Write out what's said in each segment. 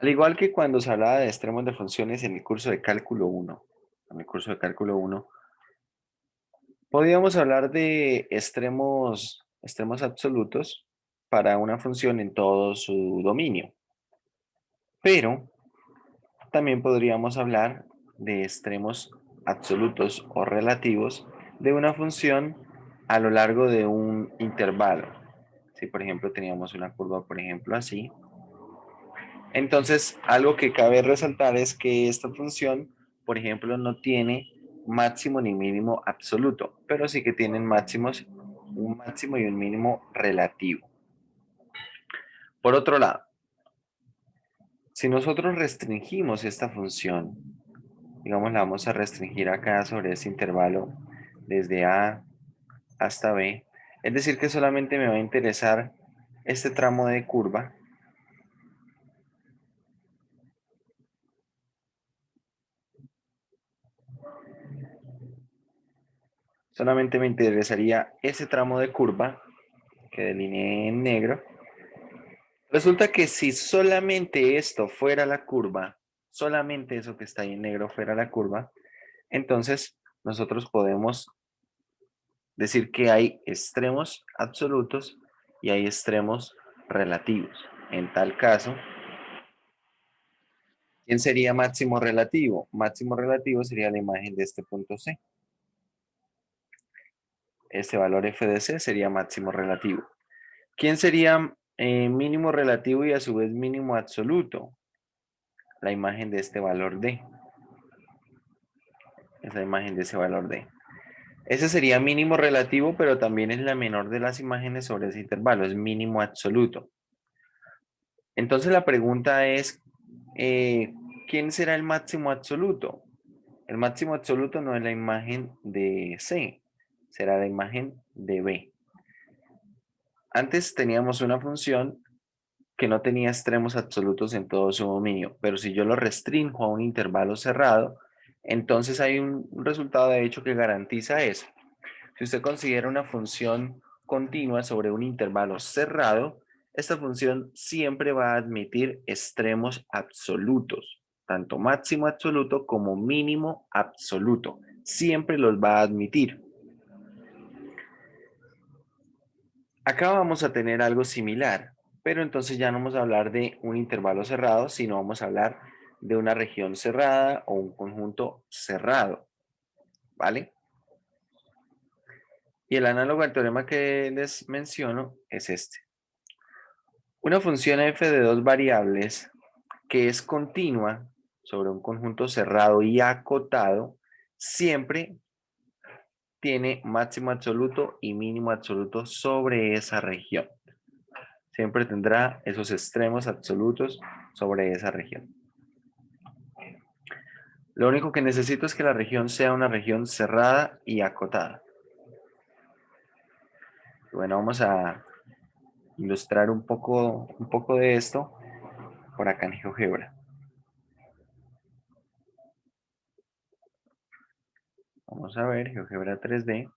Al igual que cuando se hablaba de extremos de funciones en el curso de cálculo uno, podíamos hablar de extremos absolutos para una función en todo su dominio, pero también podríamos hablar de extremos absolutos o relativos de una función a lo largo de un intervalo. Si por ejemplo teníamos una curva, por ejemplo así, entonces algo que cabe resaltar es que esta función, por ejemplo, no tiene máximo ni mínimo absoluto, pero sí que tienen máximos, un máximo y un mínimo relativo. Por otro lado, si nosotros restringimos esta función, digamos la vamos a restringir acá sobre ese intervalo desde A hasta B, es decir que solamente me va a interesar este tramo de curva, solamente me interesaría ese tramo de curva que delineé en negro. Resulta que si solamente esto fuera la curva, solamente eso que está ahí en negro fuera la curva, entonces nosotros podemos decir que hay extremos absolutos y hay extremos relativos. En tal caso, ¿quién sería máximo relativo? Máximo relativo sería la imagen de este punto C. Este valor f de C sería máximo relativo. ¿Quién sería mínimo relativo y a su vez mínimo absoluto? La imagen de este valor D. Es la imagen de ese valor D. Ese sería mínimo relativo, pero también es la menor de las imágenes sobre ese intervalo, es mínimo absoluto. Entonces la pregunta es, ¿quién será el máximo absoluto? El máximo absoluto no es la imagen de C, será la imagen de B. Antes teníamos una función que no tenía extremos absolutos en todo su dominio, pero si yo lo restringo a un intervalo cerrado, entonces hay un resultado de hecho que garantiza eso. Si usted considera una función continua sobre un intervalo cerrado, esta función siempre va a admitir extremos absolutos, tanto máximo absoluto como mínimo absoluto. Siempre los va a admitir. Acá vamos a tener algo similar, pero entonces ya no vamos a hablar de un intervalo cerrado, sino vamos a hablar de una región cerrada o un conjunto cerrado, ¿vale? Y el análogo al teorema que les menciono es este. Una función f de dos variables que es continua sobre un conjunto cerrado y acotado siempre tiene máximo absoluto y mínimo absoluto sobre esa región. Siempre tendrá esos extremos absolutos sobre esa región. Lo único que necesito es que la región sea una región cerrada y acotada. Bueno, vamos a ilustrar un poco de esto por acá en GeoGebra. Vamos a ver GeoGebra 3D.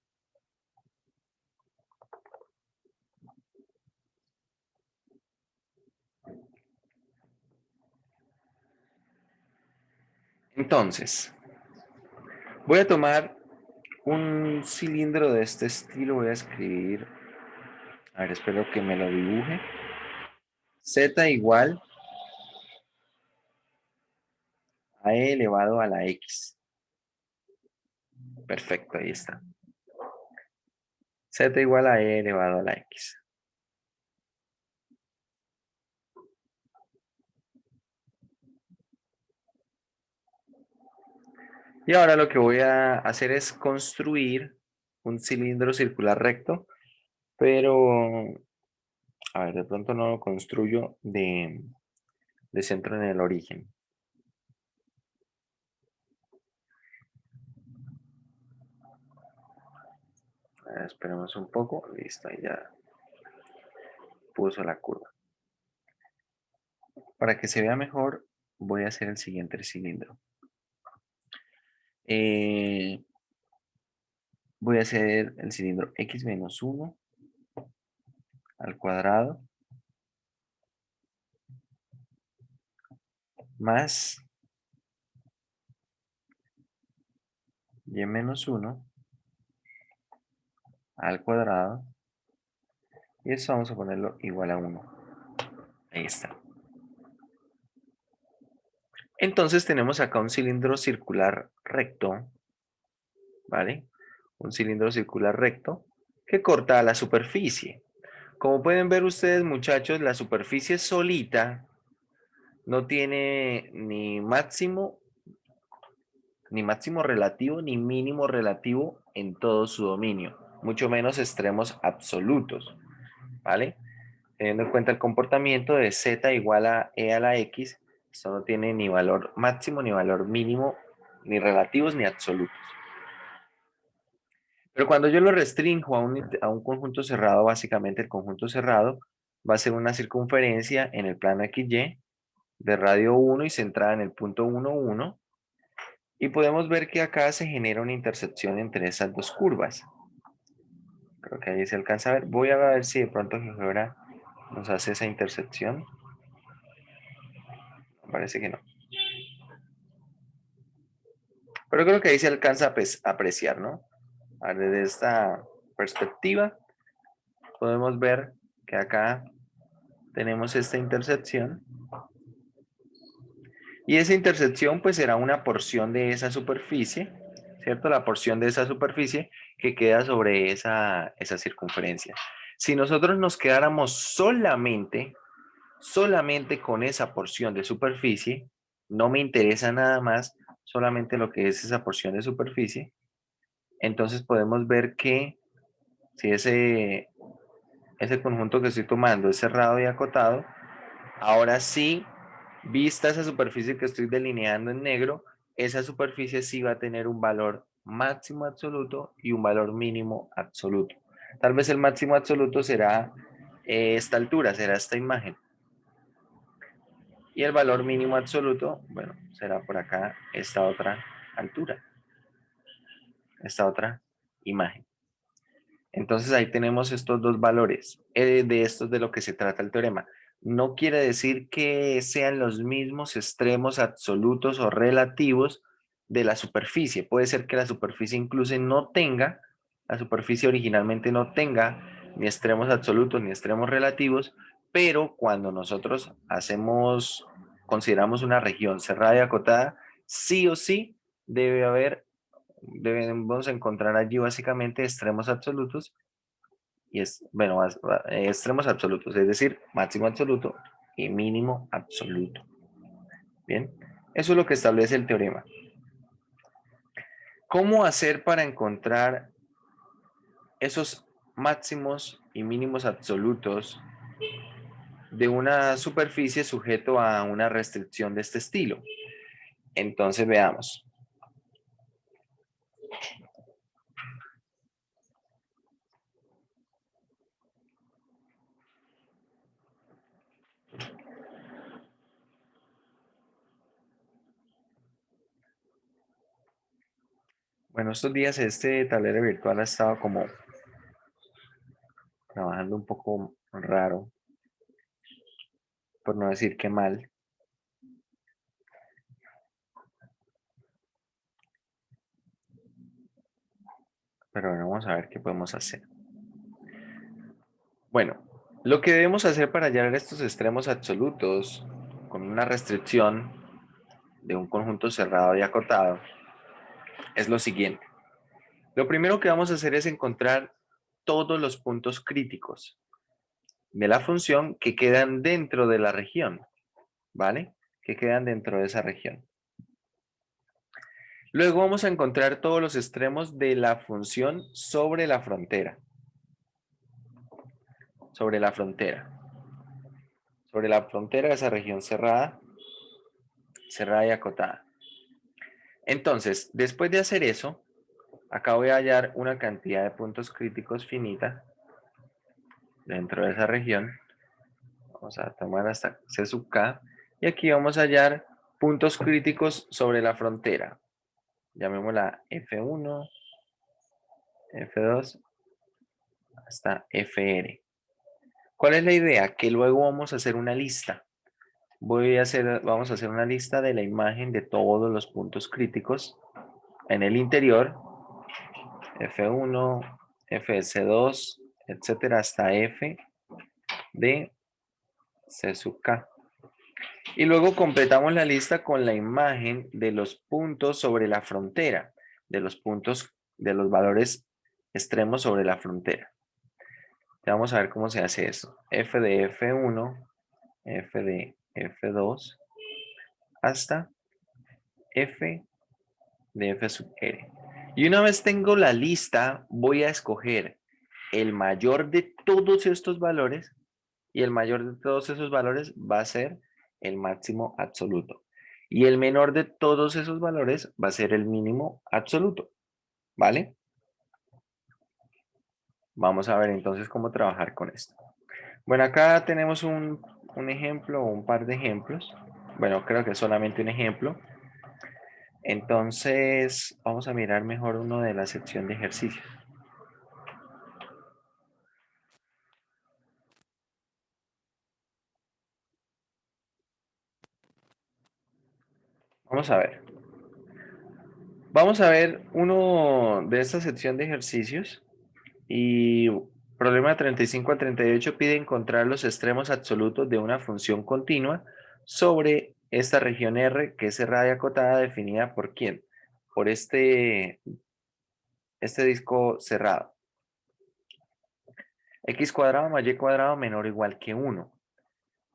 Entonces, voy a tomar un cilindro de este estilo, voy a escribir, a ver, espero que me lo dibuje. Z igual a e elevado a la x. Perfecto, ahí está. Z igual a e elevado a la x. Y ahora lo que voy a hacer es construir un cilindro circular recto, pero, a ver, de pronto no lo construyo de centro en el origen. A ver, esperemos un poco. Listo, ahí ya puso la curva. Para que se vea mejor, voy a hacer el siguiente cilindro. Eh, voy a hacer el cilindro x menos 1 al cuadrado más y menos uno al cuadrado, y eso vamos a ponerlo igual a uno. Ahí está. Entonces tenemos acá un cilindro circular recto, ¿vale? Un cilindro circular recto que corta la superficie. Como pueden ver ustedes, muchachos, la superficie solita no tiene ni máximo relativo, ni mínimo relativo en todo su dominio, mucho menos extremos absolutos, ¿vale? Teniendo en cuenta el comportamiento de z igual a e a la x, esto no tiene ni valor máximo, ni valor mínimo, ni relativos, ni absolutos. Pero cuando yo lo restringo a un conjunto cerrado, básicamente el conjunto cerrado va a ser una circunferencia en el plano XY de radio 1 y centrada en el punto 1, 1. Y podemos ver que acá se genera una intersección entre esas dos curvas. Creo que ahí se alcanza a ver. Voy a ver si de pronto GeoGebra nos hace esa intersección. Parece que no. Pero creo que ahí se alcanza a apreciar, ¿no? A ver, desde esta perspectiva podemos ver que acá tenemos esta intersección. Y esa intersección pues será una porción de esa superficie, ¿cierto? La porción de esa superficie que queda sobre esa circunferencia. Si nosotros nos quedáramos solamente con esa porción de superficie, no me interesa nada más, solamente lo que es esa porción de superficie, entonces podemos ver que si ese conjunto que estoy tomando es cerrado y acotado, ahora sí, vista esa superficie que estoy delineando en negro, esa superficie sí va a tener un valor máximo absoluto y un valor mínimo absoluto. Tal vez el máximo absoluto será esta altura, será esta imagen. Y el valor mínimo absoluto, bueno, será por acá esta otra altura, esta otra imagen. Entonces ahí tenemos estos dos valores. De esto es de lo que se trata el teorema. No quiere decir que sean los mismos extremos absolutos o relativos de la superficie. Puede ser que la superficie incluso no tenga, la superficie originalmente no tenga ni extremos absolutos ni extremos relativos, pero cuando nosotros consideramos una región cerrada y acotada, sí o sí debemos encontrar allí básicamente extremos absolutos y bueno, extremos absolutos, es decir, máximo absoluto y mínimo absoluto. Bien, eso es lo que establece el teorema. ¿Cómo hacer para encontrar esos máximos y mínimos absolutos de una superficie sujeto a una restricción de este estilo? Entonces veamos. Bueno, estos días este tablero virtual ha estado como trabajando un poco raro, por no decir que mal. Pero bueno, vamos a ver qué podemos hacer. Bueno, lo que debemos hacer para hallar estos extremos absolutos con una restricción de un conjunto cerrado y acotado es lo siguiente. Lo primero que vamos a hacer es encontrar todos los puntos críticos de la función que quedan dentro de la región, ¿vale? Que quedan dentro de esa región. Luego vamos a encontrar todos los extremos de la función sobre la frontera. Sobre la frontera. Sobre la frontera de esa región cerrada y acotada. Entonces, después de hacer eso, acá voy a hallar una cantidad de puntos críticos finita dentro de esa región. Vamos a tomar hasta C sub K. Y aquí vamos a hallar puntos críticos sobre la frontera. Llamémosla F1, F2, hasta FR. ¿Cuál es la idea? Que luego vamos a hacer una lista. Vamos a hacer una lista de la imagen de todos los puntos críticos en el interior, F1, FS2, etcétera, hasta F de C sub K. Y luego completamos la lista con la imagen de los puntos sobre la frontera, de los puntos, de los valores extremos sobre la frontera. Ya vamos a ver cómo se hace eso. F de F1, F de F2, hasta F de F sub R. Y una vez tengo la lista, voy a escoger el mayor de todos estos valores y el mayor de todos esos valores va a ser el máximo absoluto. Y el menor de todos esos valores va a ser el mínimo absoluto. ¿Vale? Vamos a ver entonces cómo trabajar con esto. Bueno, acá tenemos un ejemplo o un par de ejemplos. Bueno, creo que es solamente un ejemplo. Entonces, vamos a mirar mejor uno de la sección de ejercicios. Vamos a ver. Vamos a ver uno de esta sección de ejercicios y problema 35 a 38 pide encontrar los extremos absolutos de una función continua sobre esta región R que es cerrada y acotada definida por quién? Por este disco cerrado. X cuadrado más Y cuadrado menor o igual que 1.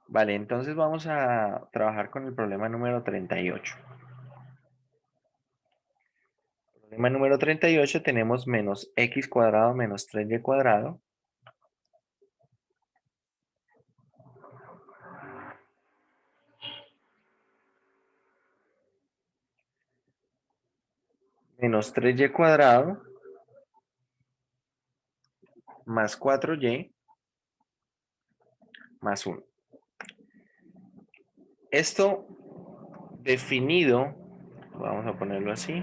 Vale, entonces vamos a trabajar con el problema número 38. Problema número 38 tenemos menos X cuadrado menos 3Y cuadrado menos 3Y cuadrado más 4Y más 1. Esto definido, vamos a ponerlo así,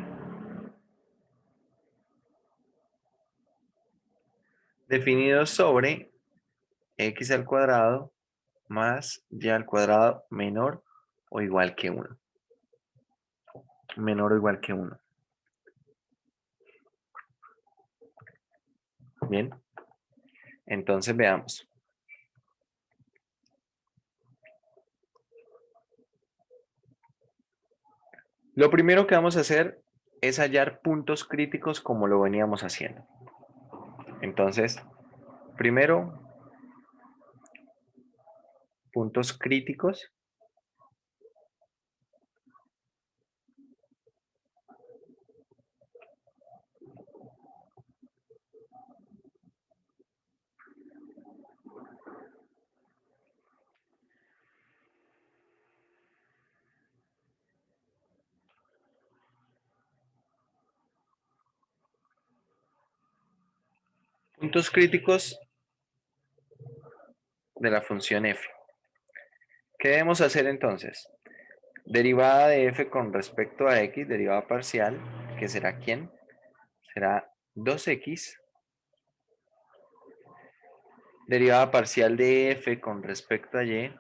definido sobre X al cuadrado más Y al cuadrado menor o igual que 1. Menor o igual que 1. Bien, entonces veamos. Lo primero que vamos a hacer es hallar puntos críticos como lo veníamos haciendo. Entonces, primero, puntos críticos. Puntos críticos de la función f. ¿Qué debemos hacer entonces? Derivada de f con respecto a x, derivada parcial, que será ¿quién? Será 2x. Derivada parcial de f con respecto a y,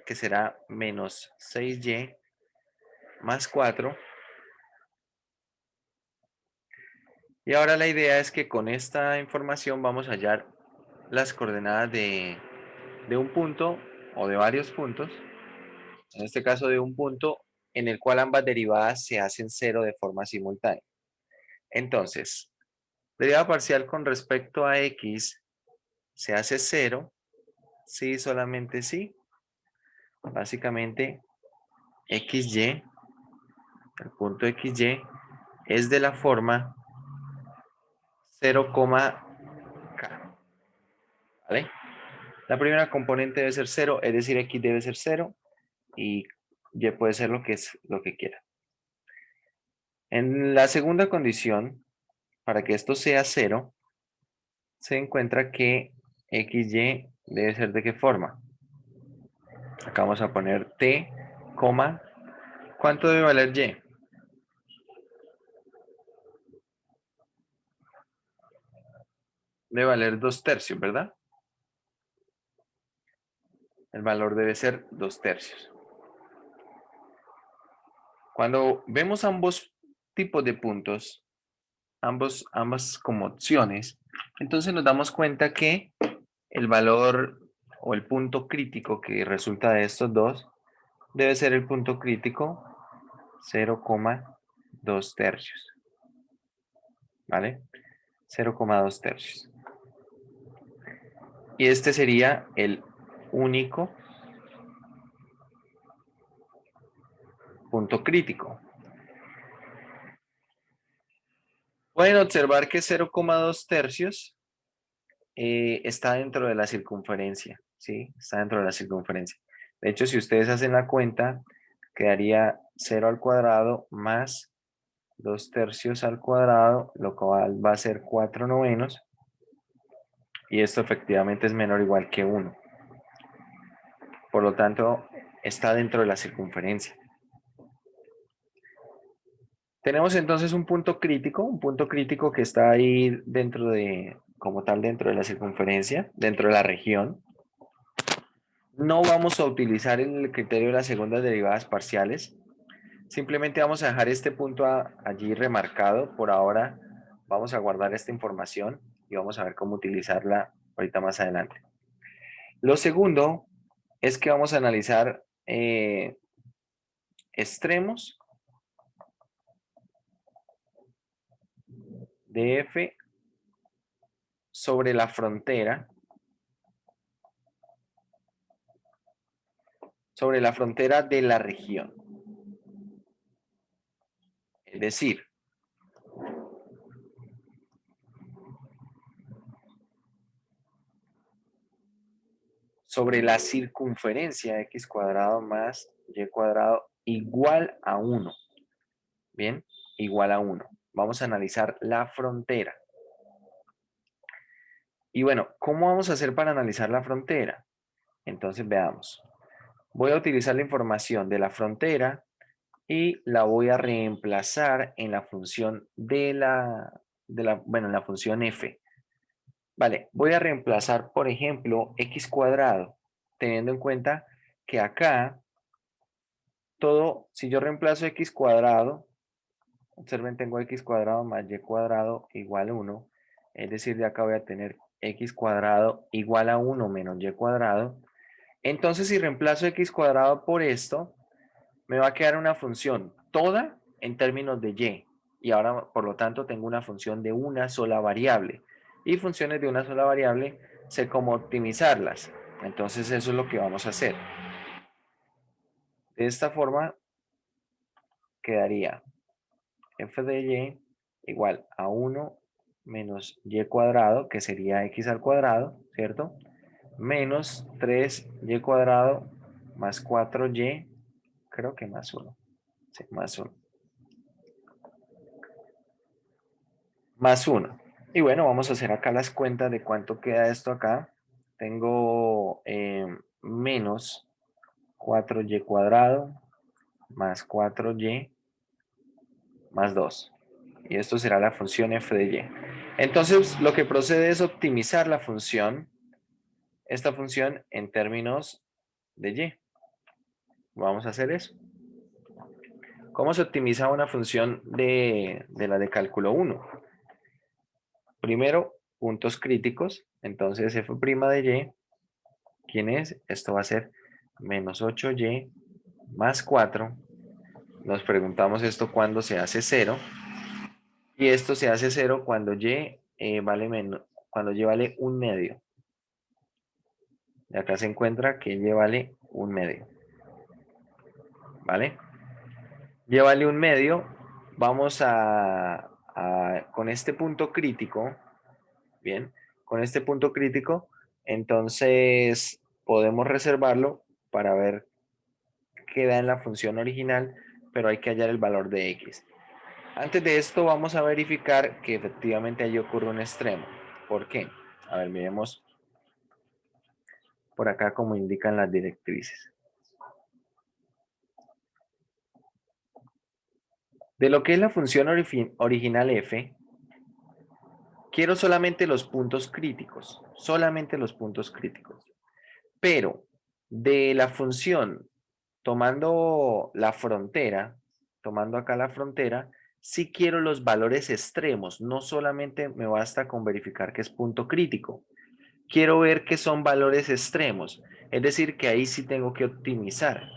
que será menos 6y más 4. Y ahora la idea es que con esta información vamos a hallar las coordenadas de un punto o de varios puntos, en este caso de un punto en el cual ambas derivadas se hacen cero de forma simultánea. Entonces, derivada parcial con respecto a x se hace cero, sí, solamente sí. Básicamente, xy, el punto xy, es de la forma 0, k. ¿Vale? La primera componente debe ser 0, es decir, x debe ser 0 y y puede ser lo que quiera. En la segunda condición, para que esto sea 0, se encuentra que xy debe ser de qué forma. Acá vamos a poner t, ¿cuánto debe valer y? Debe valer 2/3, ¿verdad? El valor debe ser 2/3. Cuando vemos ambos tipos de puntos, ambas como opciones, entonces nos damos cuenta que el valor o el punto crítico que resulta de estos dos debe ser el punto crítico 0,2 tercios, ¿vale? 0,2 tercios. Y este sería el único punto crítico. Pueden observar que 0,2 tercios está dentro de la circunferencia, ¿sí? Está dentro de la circunferencia. De hecho, si ustedes hacen la cuenta, quedaría 0 al cuadrado más 2 tercios al cuadrado, lo cual va a ser 4 novenos, y esto efectivamente es menor o igual que 1. Por lo tanto, está dentro de la circunferencia. Tenemos entonces un punto crítico que está ahí dentro de, como tal, dentro de la circunferencia, dentro de la región. No vamos a utilizar el criterio de las segundas derivadas parciales. Simplemente vamos a dejar este punto allí remarcado. Por ahora vamos a guardar esta información y vamos a ver cómo utilizarla ahorita más adelante. Lo segundo es que vamos a analizar extremos de f sobre la frontera de la región. Es decir, sobre la circunferencia x cuadrado más y cuadrado igual a 1. Bien, igual a 1. Vamos a analizar la frontera. Y bueno, ¿cómo vamos a hacer para analizar la frontera? Entonces veamos. Voy a utilizar la información de la frontera y la voy a reemplazar en la función bueno, en la función f. Vale, voy a reemplazar, por ejemplo, x cuadrado, teniendo en cuenta que acá si yo reemplazo x cuadrado, observen, tengo x cuadrado más y cuadrado igual a 1, es decir, de acá voy a tener x cuadrado igual a 1 menos y cuadrado. Entonces, si reemplazo x cuadrado por esto, me va a quedar una función toda en términos de y. Y ahora, por lo tanto, tengo una función de una sola variable. Y funciones de una sola variable sé cómo optimizarlas. Entonces, eso es lo que vamos a hacer. De esta forma, quedaría f de y igual a 1 menos y cuadrado, que sería x al cuadrado, ¿cierto? Menos 3y cuadrado más 4y, creo que más 1. Sí, más 1. Más 1. Y bueno, vamos a hacer acá las cuentas de cuánto queda esto acá. Tengo menos 4y cuadrado más 4y más 2. Y esto será la función f de y. Entonces, lo que procede es optimizar esta función en términos de y. Vamos a hacer eso. ¿Cómo se optimiza una función de la de cálculo 1? Primero, puntos críticos. Entonces, f' de y, ¿quién es? Esto va a ser menos 8y más 4. Nos preguntamos esto cuando se hace 0. Y esto se hace 0 cuando cuando y vale 1 medio. Y acá se encuentra que y vale 1 medio. ¿Vale? Y vale 1 medio. Vamos con este punto crítico. Bien, con este punto crítico, entonces podemos reservarlo para ver qué da en la función original, pero hay que hallar el valor de x. Antes de esto vamos a verificar que efectivamente ahí ocurre un extremo. ¿Por qué? A ver, miremos por acá como indican las directrices. De lo que es la función original f, quiero solamente los puntos críticos, solamente los puntos críticos. Pero de la función tomando la frontera, tomando acá la frontera, si quiero los valores extremos, no solamente me basta con verificar que es punto crítico. Quiero ver que son valores extremos, es decir, que ahí sí tengo que optimizar.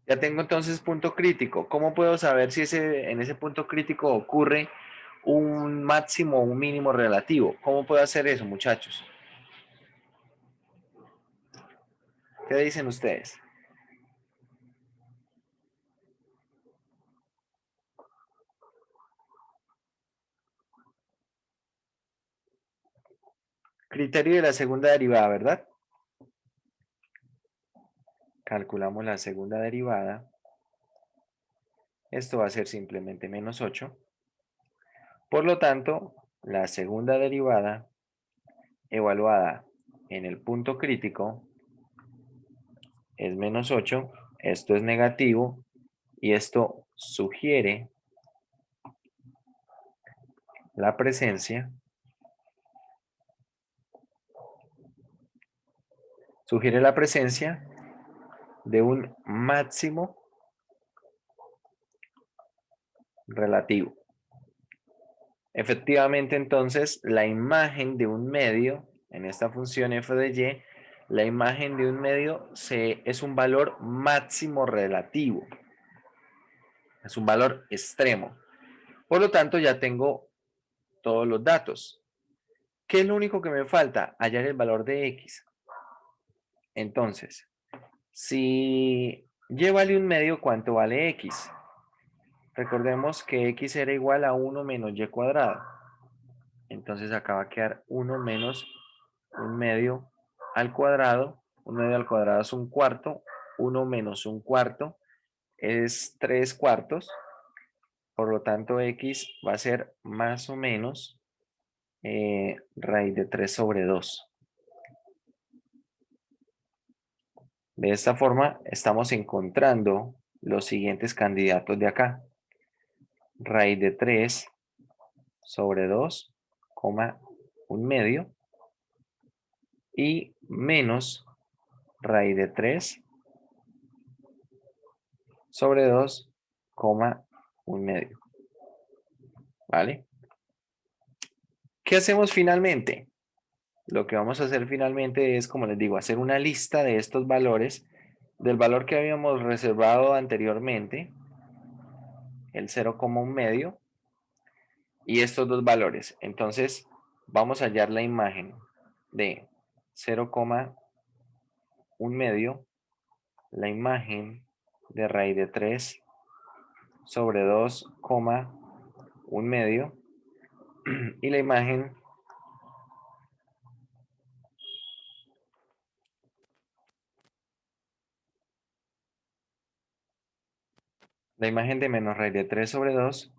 Ya tengo entonces punto crítico. ¿Cómo puedo saber si en ese punto crítico ocurre un máximo o un mínimo relativo? ¿Cómo puedo hacer eso, muchachos? ¿Qué dicen ustedes? Criterio de la segunda derivada, ¿verdad? Calculamos la segunda derivada. Esto va a ser simplemente menos 8. Por lo tanto, la segunda derivada evaluada en el punto crítico es menos 8. Esto es negativo y esto la presencia, sugiere la presencia de un máximo relativo. Efectivamente, entonces, la imagen de un medio, en esta función f de y, la imagen de un medio es un valor máximo relativo, es un valor extremo. Por lo tanto, ya tengo todos los datos. ¿Qué es lo único que me falta? Hallar el valor de x. Entonces, si y vale un medio, ¿cuánto vale x? Recordemos que x era igual a 1 menos y cuadrado. Entonces acá va a quedar 1 menos un medio al cuadrado. Un medio al cuadrado es un cuarto. 1 menos un cuarto es 3 cuartos. Por lo tanto, x va a ser más o menos raíz de 3 sobre 2. De esta forma, estamos encontrando los siguientes candidatos de acá. Raíz de 3 sobre 2, un medio. Y menos raíz de 3 sobre 2, un medio. ¿Vale? ¿Qué hacemos finalmente? Lo que vamos a hacer finalmente es, como les digo, hacer una lista de estos valores, del valor que habíamos reservado anteriormente, el 0,1 medio, y estos dos valores. Entonces, vamos a hallar la imagen de 0,1 medio, la imagen de raíz de 3 sobre 2, un medio, y la imagen de menos raíz de 3 sobre 2,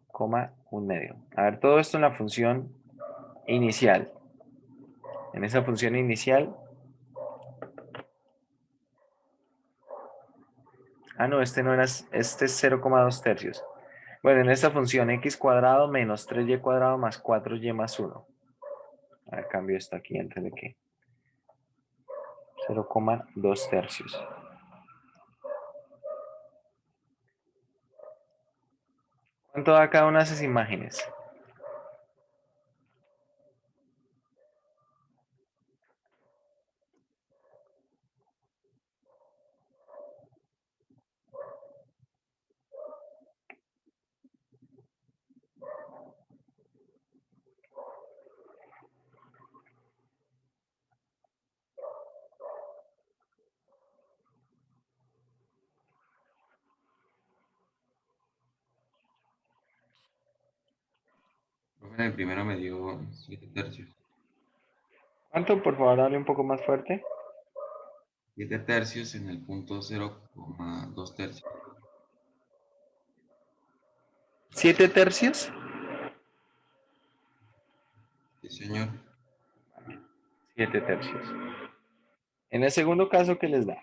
un medio. A ver, todo esto en la función inicial. En esa función inicial. Ah, no, este no era, este es 0,2 tercios. Bueno, en esta función x cuadrado menos 3y cuadrado más 4y más 1. A ver, cambio esto aquí antes de que. 0,2 tercios. ¿Cuánto da cada una de esas imágenes? Profe, en el primero me dio 7 tercios. ¿Cuánto? Por favor, dale un poco más fuerte. 7 tercios en el punto 0,2 tercios. ¿7 tercios? Sí, señor. 7 tercios. En el segundo caso, ¿qué les da?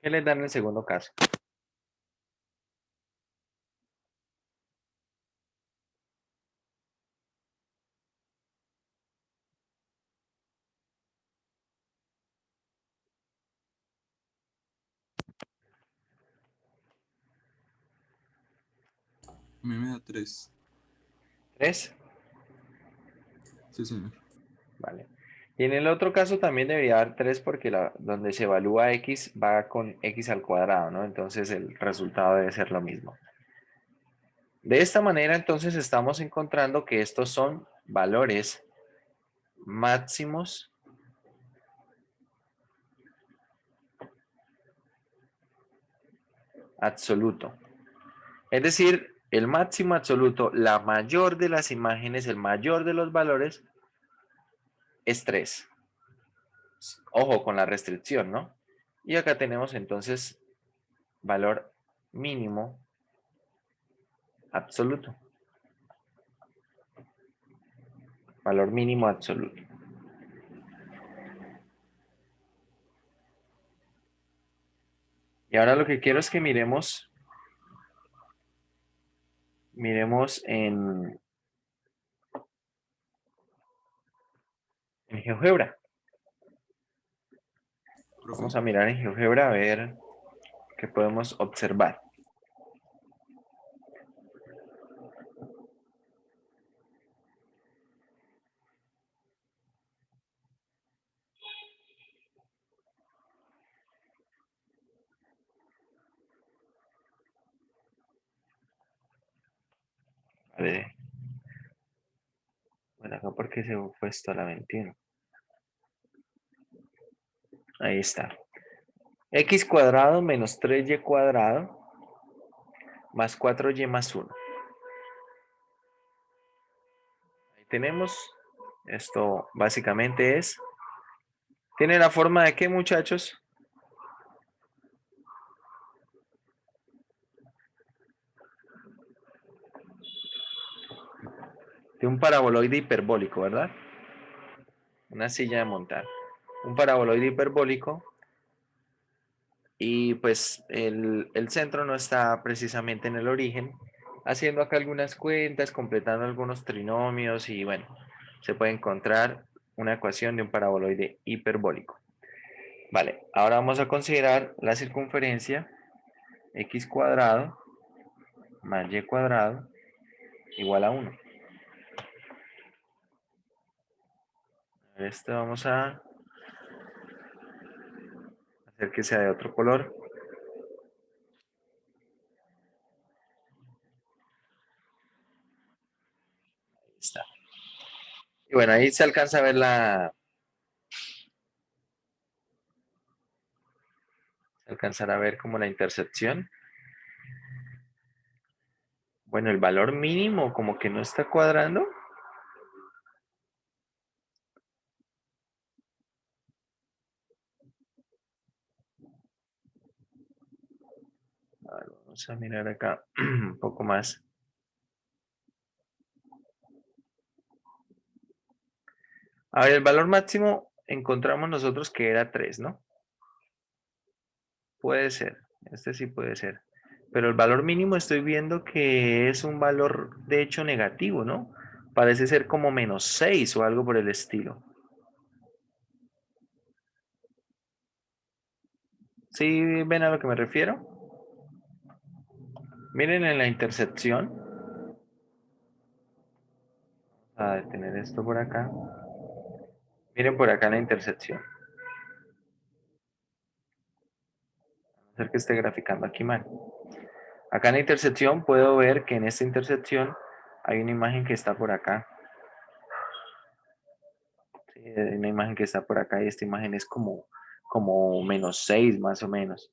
¿Qué les dan en el segundo caso? A mí me da 3. 3. Sí, señor. Vale. Y en el otro caso también debería dar 3 porque donde se evalúa x va con x al cuadrado, ¿no? Entonces el resultado debe ser lo mismo. De esta manera, entonces, estamos encontrando que estos son valores máximos absoluto. Es decir, el máximo absoluto, la mayor de las imágenes, el mayor de los valores es 3. Ojo con la restricción, ¿no? Y acá tenemos entonces valor mínimo absoluto. Valor mínimo absoluto. Y ahora lo que quiero es que miremos en GeoGebra. Profe. Vamos a mirar en GeoGebra a ver qué podemos observar. Vale. Bueno, acá porque se fue esto a la 21. Ahí está. X cuadrado menos 3y cuadrado más 4y más 1. Ahí tenemos. Esto básicamente es. ¿Tiene la forma de qué, muchachos? De un paraboloide hiperbólico, ¿verdad? Una silla de montar. Un paraboloide hiperbólico. Y pues el centro no está precisamente en el origen. Haciendo acá algunas cuentas, completando algunos trinomios y bueno, se puede encontrar una ecuación de un paraboloide hiperbólico. Vale, ahora vamos a considerar la circunferencia x cuadrado más y cuadrado igual a 1. Esto vamos a hacer que sea de otro color. Ahí está. Y bueno, ahí se alcanza a ver alcanzar a ver como la intersección. Bueno, el valor mínimo como que no está cuadrando. A ver, vamos a mirar acá un poco más. A ver, el valor máximo encontramos nosotros que era 3, ¿no? Puede ser, este sí puede ser. Pero el valor mínimo estoy viendo que es un valor de hecho negativo, ¿no? Parece ser como menos 6 o algo por el estilo. ¿Sí ven a lo que me refiero? Miren en la intersección. A detener esto por acá. Miren por acá en la intersección. A hacer que esté graficando aquí mal. Acá en la intersección puedo ver que en esta intersección hay una imagen que está por acá. Sí, hay una imagen que está por acá y esta imagen es como menos 6 más o menos.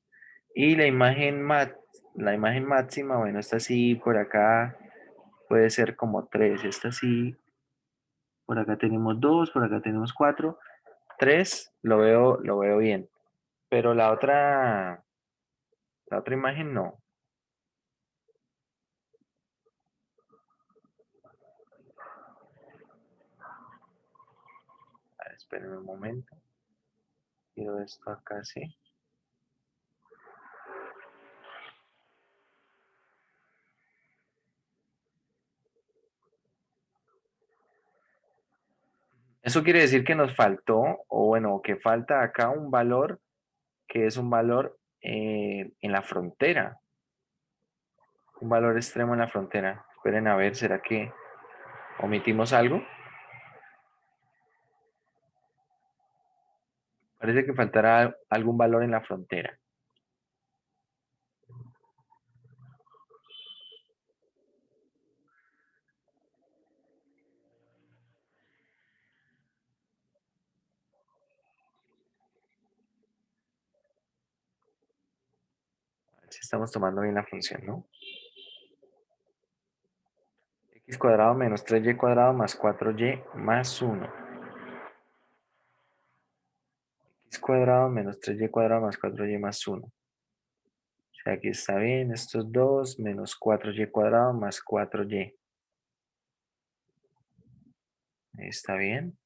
Y la imagen máxima, bueno, esta sí por acá puede ser como 3. Esta sí, por acá tenemos 2, por acá tenemos 4. 3 lo veo bien. Pero la otra imagen no. A ver, espérenme un momento. Quiero esto acá, sí. Eso quiere decir que nos faltó, o bueno, que falta acá un valor que es un valor en la frontera, un valor extremo en la frontera. Esperen a ver, ¿será que omitimos algo? Parece que faltará algún valor en la frontera. A ver si estamos tomando bien la función, ¿no? X cuadrado menos 3y cuadrado más 4y más 1. X cuadrado menos 3y cuadrado más 4y más 1. O sea, aquí está bien, estos dos menos 4y cuadrado más 4y. Está bien.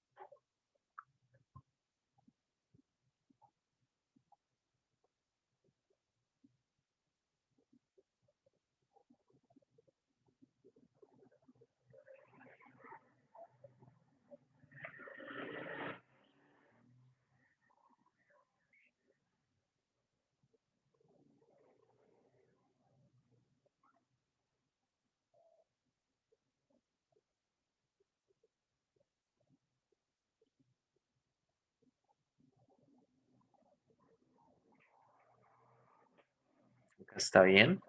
Acá está bien.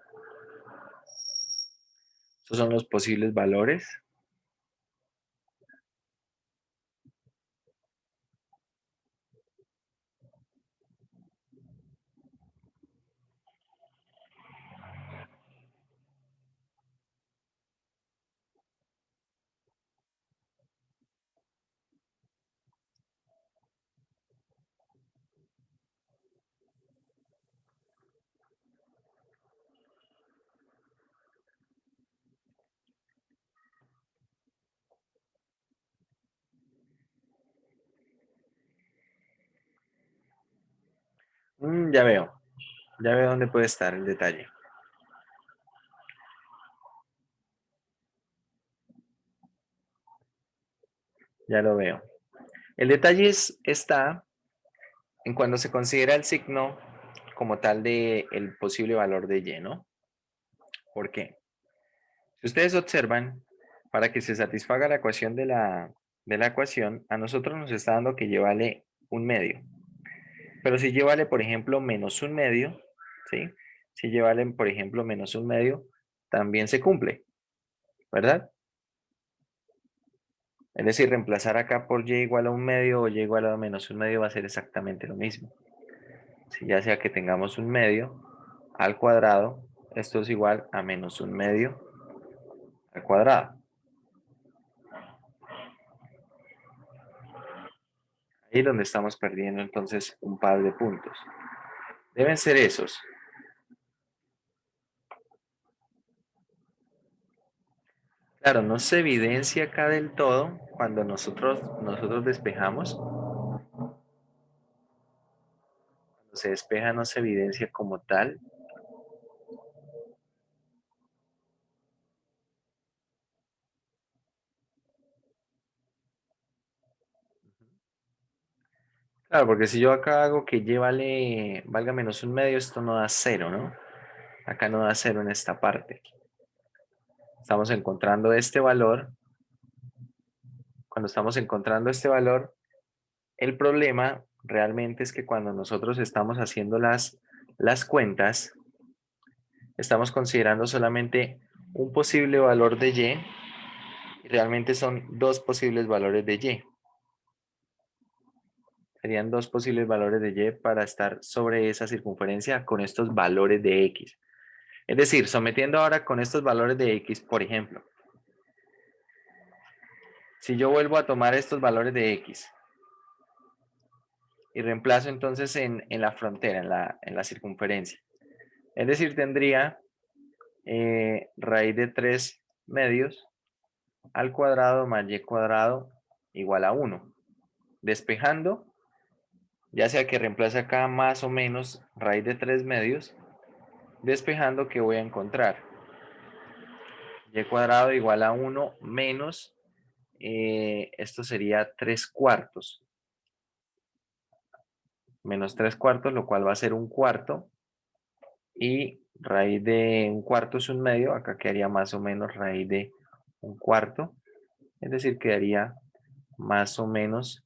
Estos son los posibles valores. Ya veo. Ya veo dónde puede estar el detalle. Ya lo veo. El detalle está en cuando se considera el signo como tal de el posible valor de y, ¿no? ¿Por qué? Si ustedes observan, para que se satisfaga la ecuación de la ecuación, a nosotros nos está dando que y vale un medio. Pero si y vale, por ejemplo, menos un medio, ¿sí? Si y vale, por ejemplo, menos un medio, también se cumple, ¿verdad? Es decir, reemplazar acá por y igual a un medio o y igual a menos un medio va a ser exactamente lo mismo. Si ya sea que tengamos un medio al cuadrado, esto es igual a menos un medio al cuadrado. Ahí es donde estamos perdiendo entonces un par de puntos. Deben ser esos. Claro, no se evidencia acá del todo cuando nosotros despejamos. Cuando se despeja no se evidencia como tal. Claro, porque si yo acá hago que y valga menos un medio, esto no da cero, ¿no? Acá no da cero en esta parte. Estamos encontrando este valor. Cuando estamos encontrando este valor, el problema realmente es que cuando nosotros estamos haciendo las cuentas, estamos considerando solamente un posible valor de y realmente son dos posibles valores de y. Serían dos posibles valores de y para estar sobre esa circunferencia con estos valores de x. Es decir, sometiendo ahora con estos valores de x, por ejemplo, si yo vuelvo a tomar estos valores de x y reemplazo entonces en la frontera, en la circunferencia, es decir, tendría raíz de 3 medios al cuadrado más y cuadrado igual a 1. Despejando, ya sea que reemplace acá más o menos raíz de 3 medios, despejando, que voy a encontrar y cuadrado igual a 1 menos esto sería 3/4. Menos 3/4, lo cual va a ser 1/4. Y raíz de 1/4 es 1/2. Acá quedaría más o menos raíz de 1/4. Es decir, quedaría más o menos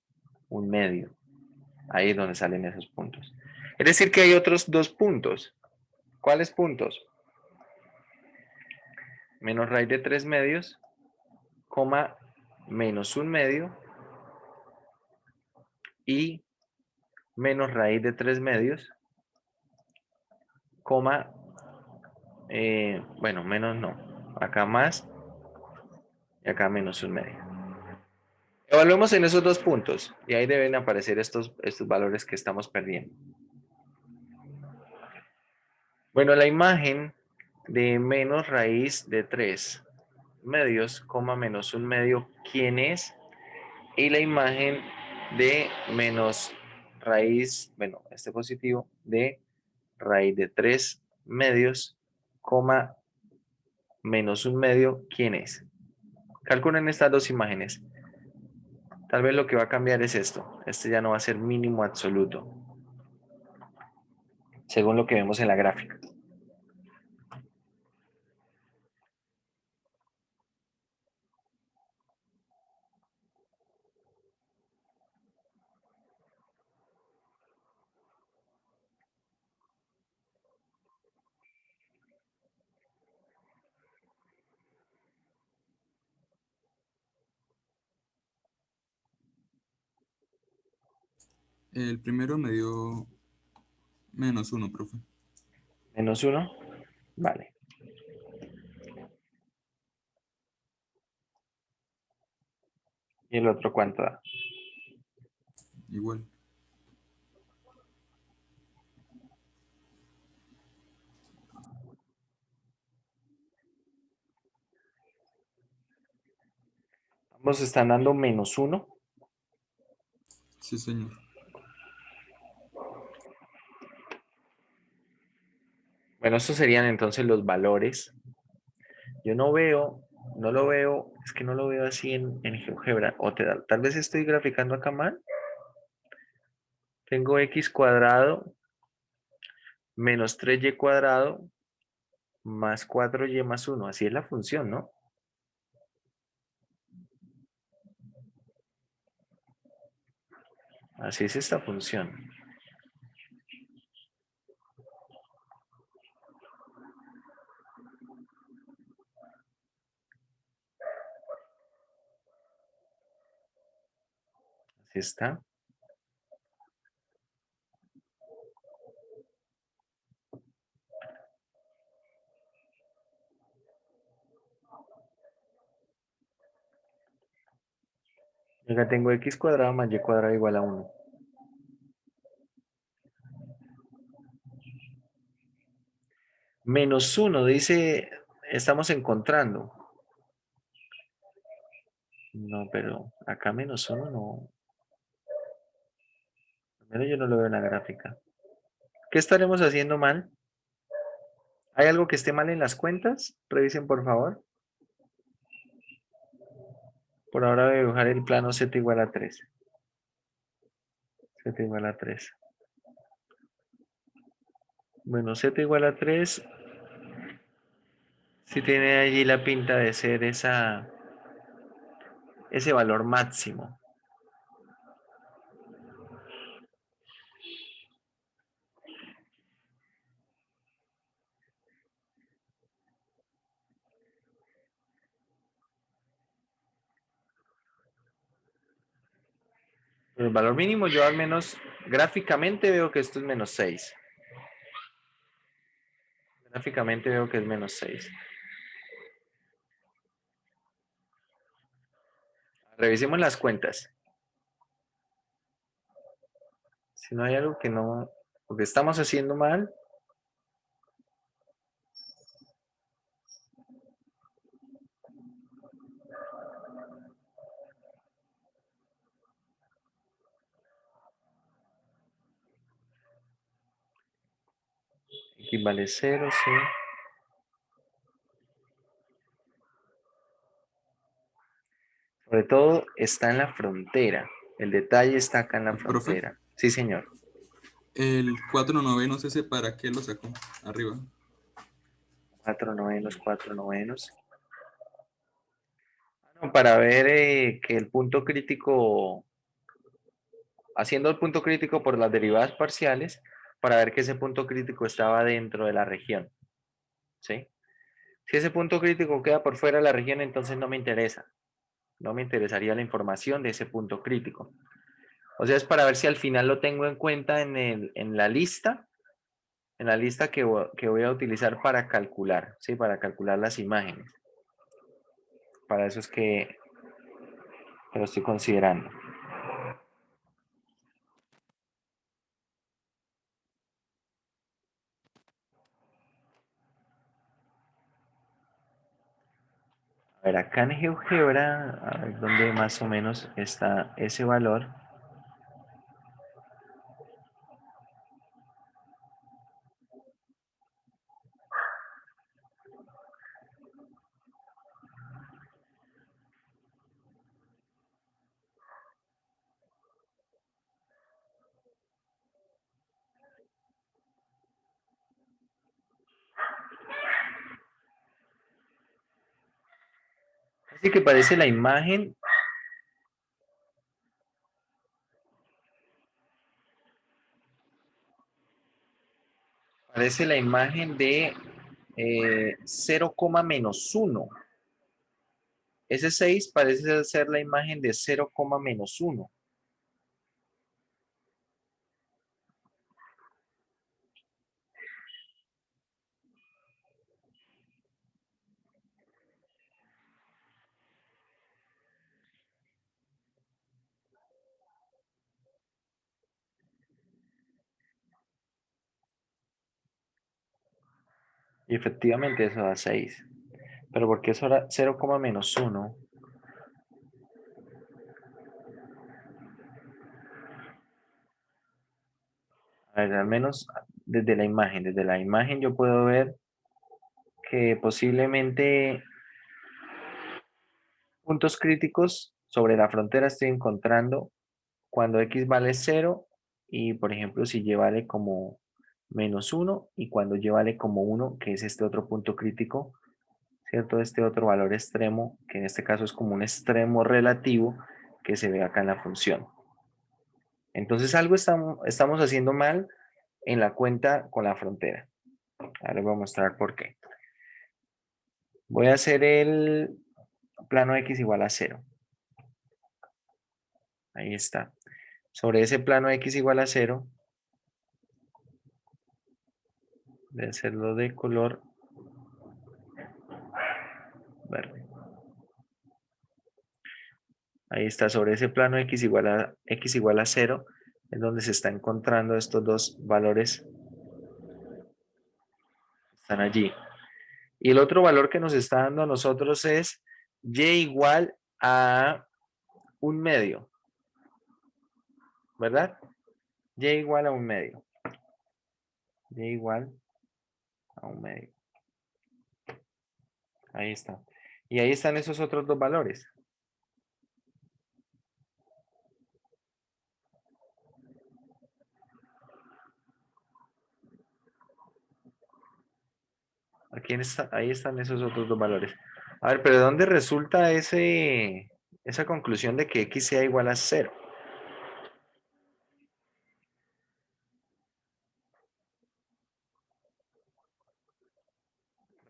1/2. Ahí es donde salen esos puntos. Es decir, que hay otros 2 puntos. ¿Cuáles puntos? Menos raíz de 3/2, coma, menos 1/2 y menos raíz de 3/2, coma, bueno, menos no. Acá más y acá menos 1/2. Evaluemos en esos 2 puntos y ahí deben aparecer estos valores que estamos perdiendo. Bueno, la imagen de menos raíz de 3/2, coma, menos 1/2, ¿quién es? Y la imagen de menos raíz, bueno, este positivo, de raíz de 3/2, coma, menos 1/2, ¿quién es? Calculen estas dos imágenes. Tal vez lo que va a cambiar es esto. Este ya no va a ser mínimo absoluto, según lo que vemos en la gráfica. El primero me dio -1, profe. Menos 1, vale. ¿Y el otro cuánto da? Igual. Ambos están dando menos 1. Sí, señor. Bueno, estos serían entonces los valores. Yo no lo veo, es que no lo veo así en GeoGebra. O tal vez estoy graficando acá mal. Tengo x cuadrado menos 3y cuadrado más 4y más 1. Así es la función, ¿no? Así es esta función. Así está. Acá tengo x cuadrado más y cuadrado igual a 1. Menos 1, dice, estamos encontrando. No, pero acá menos 1 no. Primero yo no lo veo en la gráfica. ¿Qué estaremos haciendo mal? ¿Hay algo que esté mal en las cuentas? Revisen, por favor. Por ahora voy a dibujar el plano z igual a 3. Z igual a 3. Bueno, z igual a 3. Si tiene allí la pinta de ser ese valor máximo. Pero el valor mínimo yo al menos gráficamente veo que esto es menos 6. Gráficamente veo que es menos 6. Revisemos las cuentas. Si no hay algo que no, lo que estamos haciendo mal. X vale 0, sí. Sobre todo está en la frontera. El detalle está acá en la Profe, frontera. Sí, señor. el 4 novenos ese, ¿para qué lo sacó? Arriba. 4 novenos, 4 novenos. No, para ver que el punto crítico, haciendo el punto crítico por las derivadas parciales, para ver que ese punto crítico estaba dentro de la región. ¿Sí? Si ese punto crítico queda por fuera de la región, entonces no me interesa. No me interesaría la información de ese punto crítico. O sea, es para ver si al final lo tengo en cuenta en la lista que voy a utilizar para calcular, ¿sí? Para calcular las imágenes. Para eso es que lo estoy considerando. A ver, acá en GeoGebra, a ver dónde más o menos está ese valor. Así que parece la imagen de 0, -1. Ese 6 parece ser la imagen de 0, -1. Y efectivamente eso da 6. Pero ¿por qué eso era 0, -1? A ver, al menos desde la imagen yo puedo ver que posiblemente puntos críticos sobre la frontera estoy encontrando cuando x vale 0 y por ejemplo si y vale como -1 y cuando y vale como 1, que es este otro punto crítico, ¿cierto? Este otro valor extremo, que en este caso es como un extremo relativo que se ve acá en la función. Entonces algo estamos haciendo mal en la cuenta con la frontera. Ahora les voy a mostrar por qué. Voy a hacer el plano x igual a 0. Ahí está. Sobre ese plano x igual a 0, voy a hacerlo de color verde. Ahí está, sobre ese plano x igual a 0, es donde se está encontrando estos dos valores. Están allí. Y el otro valor que nos está dando a nosotros es y igual a 1/2, ¿verdad? Y igual a 1/2. Y igual a 1/2. Ahí está. Y ahí están esos otros dos valores. Ahí están esos otros dos valores. A ver, pero ¿de dónde resulta esa conclusión de que x sea igual a 0?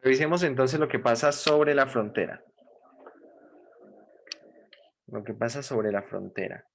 Revisemos entonces lo que pasa sobre la frontera. Lo que pasa sobre la frontera.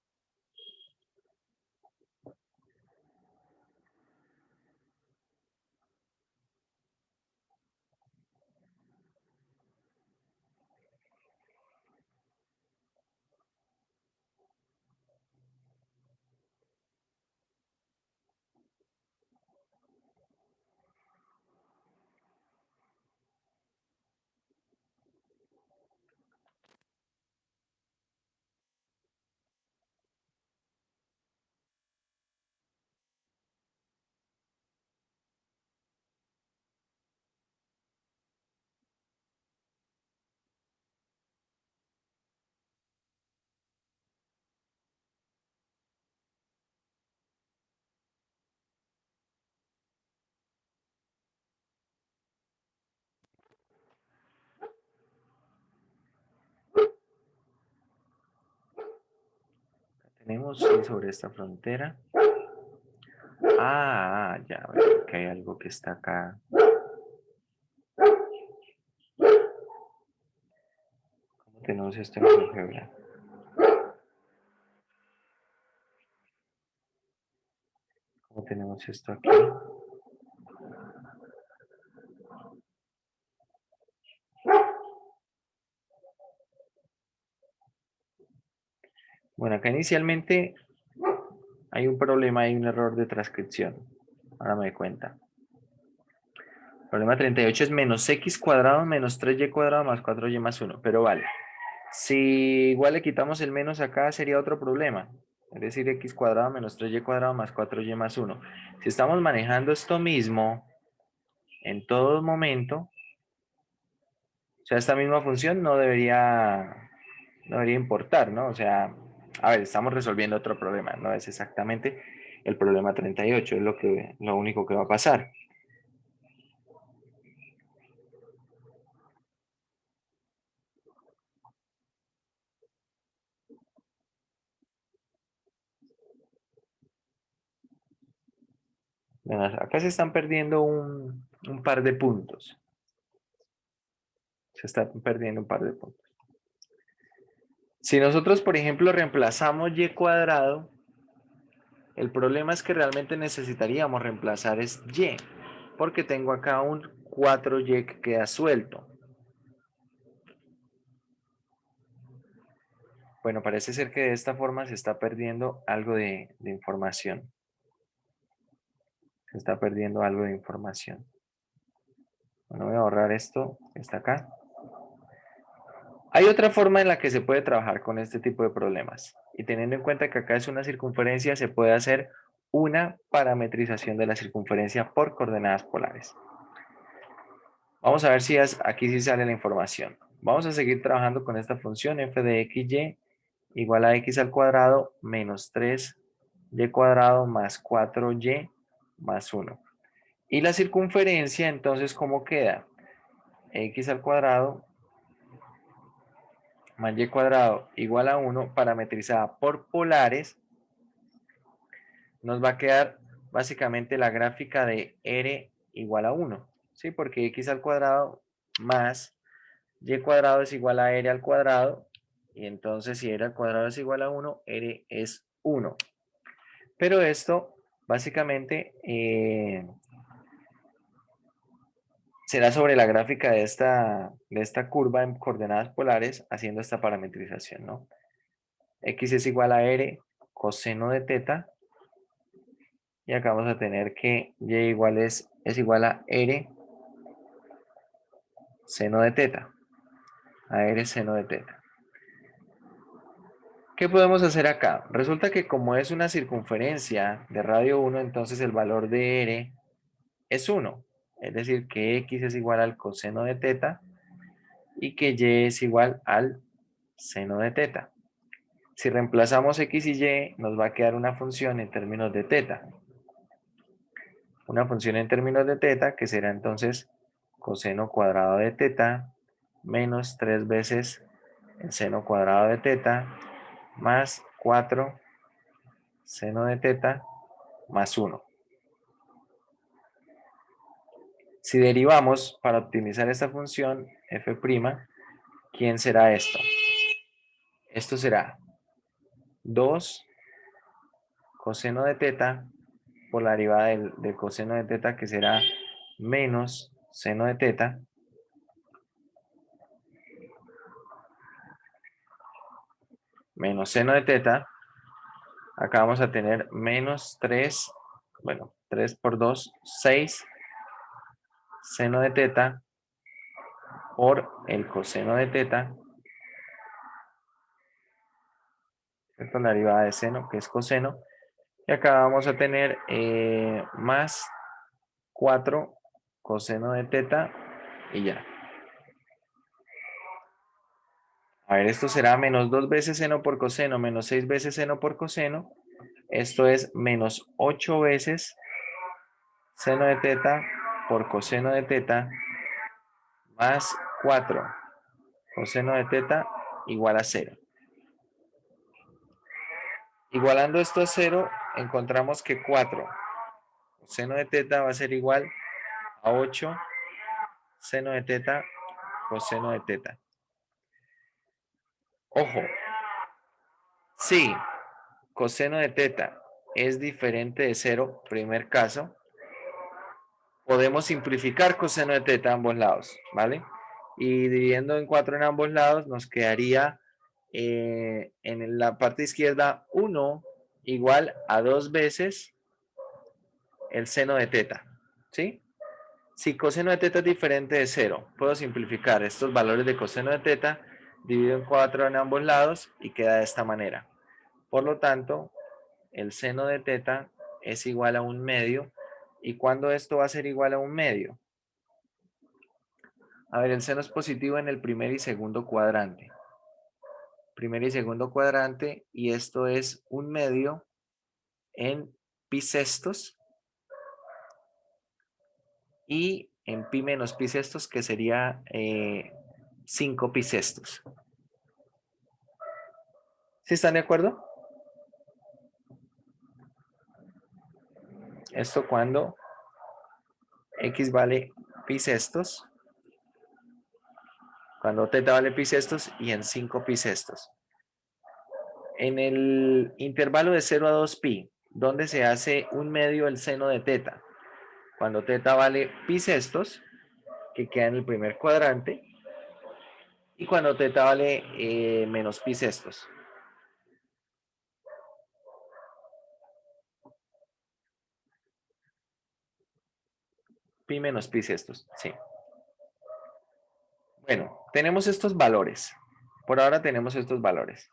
Tenemos y sobre esta frontera. Ya veo que hay algo que está acá. ¿Cómo tenemos esto en álgebra? ¿Cómo tenemos esto aquí? Bueno, acá inicialmente hay un problema, hay un error de transcripción. Ahora me doy cuenta. Problema 38 es menos x cuadrado menos 3y cuadrado más 4y más 1. Pero vale. Si igual le quitamos el menos acá sería otro problema. Es decir, x cuadrado menos 3y cuadrado más 4y más 1. Si estamos manejando esto mismo en todo momento, o sea, esta misma función no debería importar, ¿no? O sea, a ver, estamos resolviendo otro problema, no es exactamente el problema 38, es lo único que va a pasar. Bueno, acá se están perdiendo un par de puntos. Se están perdiendo un par de puntos. Si nosotros, por ejemplo, reemplazamos y cuadrado, el problema es que realmente necesitaríamos reemplazar es y, porque tengo acá un 4y que queda suelto. Bueno, parece ser que de esta forma se está perdiendo algo de información. Se está perdiendo algo de información. Bueno, voy a borrar esto que está acá. Hay otra forma en la que se puede trabajar con este tipo de problemas. Y teniendo en cuenta que acá es una circunferencia, se puede hacer una parametrización de la circunferencia por coordenadas polares. Vamos a ver si aquí sí sale la información. Vamos a seguir trabajando con esta función f de xy igual a x al cuadrado menos 3y cuadrado más 4y más 1. Y la circunferencia, entonces, ¿cómo queda? X al cuadrado más y cuadrado igual a 1 parametrizada por polares, nos va a quedar básicamente la gráfica de r igual a 1, ¿sí? Porque x al cuadrado más y cuadrado es igual a r al cuadrado, y entonces si r al cuadrado es igual a 1, r es 1. Pero esto básicamente será sobre la gráfica de esta curva en coordenadas polares haciendo esta parametrización, ¿no? X es igual a r coseno de teta, y acá vamos a tener que y igual es igual a r seno de teta, a r seno de teta. ¿Qué podemos hacer acá? Resulta que como es una circunferencia de radio 1, entonces el valor de r es 1. Es decir, que x es igual al coseno de teta y que y es igual al seno de teta. Si reemplazamos x y y, nos va a quedar una función en términos de teta. Una función en términos de teta que será entonces coseno cuadrado de teta menos 3 veces el seno cuadrado de teta más 4 seno de teta más 1. Si derivamos para optimizar esta función f', ¿quién será esto? Esto será 2 coseno de teta por la derivada del coseno de teta, que será menos seno de teta, menos seno de teta. Acá vamos a tener menos 3, bueno, 3 por 2, 6 seno de teta por el coseno de teta, ¿cierto? La derivada de seno, que es coseno. Y acá vamos a tener más 4 coseno de teta y ya. A ver, esto será menos 2 veces seno por coseno, menos 6 veces seno por coseno. Esto es menos 8 veces seno de teta por coseno de teta más 4 coseno de teta igual a 0. Igualando esto a 0, encontramos que 4 seno de teta va a ser igual a 8 seno de teta coseno de teta. Ojo, si coseno de teta es diferente de 0, primer caso, podemos simplificar coseno de teta a ambos lados, ¿vale? Y dividiendo en 4 en ambos lados, nos quedaría en la parte izquierda 1 igual a 2 veces el seno de teta, ¿sí? Si coseno de teta es diferente de 0, puedo simplificar estos valores de coseno de teta, divido en 4 en ambos lados y queda de esta manera. Por lo tanto, el seno de teta es igual a 1/2. ¿Y cuándo esto va a ser igual a 1/2? A ver, el seno es positivo en el primer y segundo cuadrante. Primer y segundo cuadrante, y esto es 1/2 en pi sextos y en pi menos pi sextos, que sería 5 pi sextos. ¿Sí están de acuerdo? Esto cuando x vale pi sextos, cuando teta vale pi sextos y en 5 pi sextos. En el intervalo de 0 a 2 pi, ¿dónde se hace 1/2 el seno de teta? Cuando teta vale pi sextos, que queda en el primer cuadrante, y cuando teta vale menos pi sextos. Pi menos pi sextos, sí. Bueno, tenemos estos valores. Por ahora tenemos estos valores.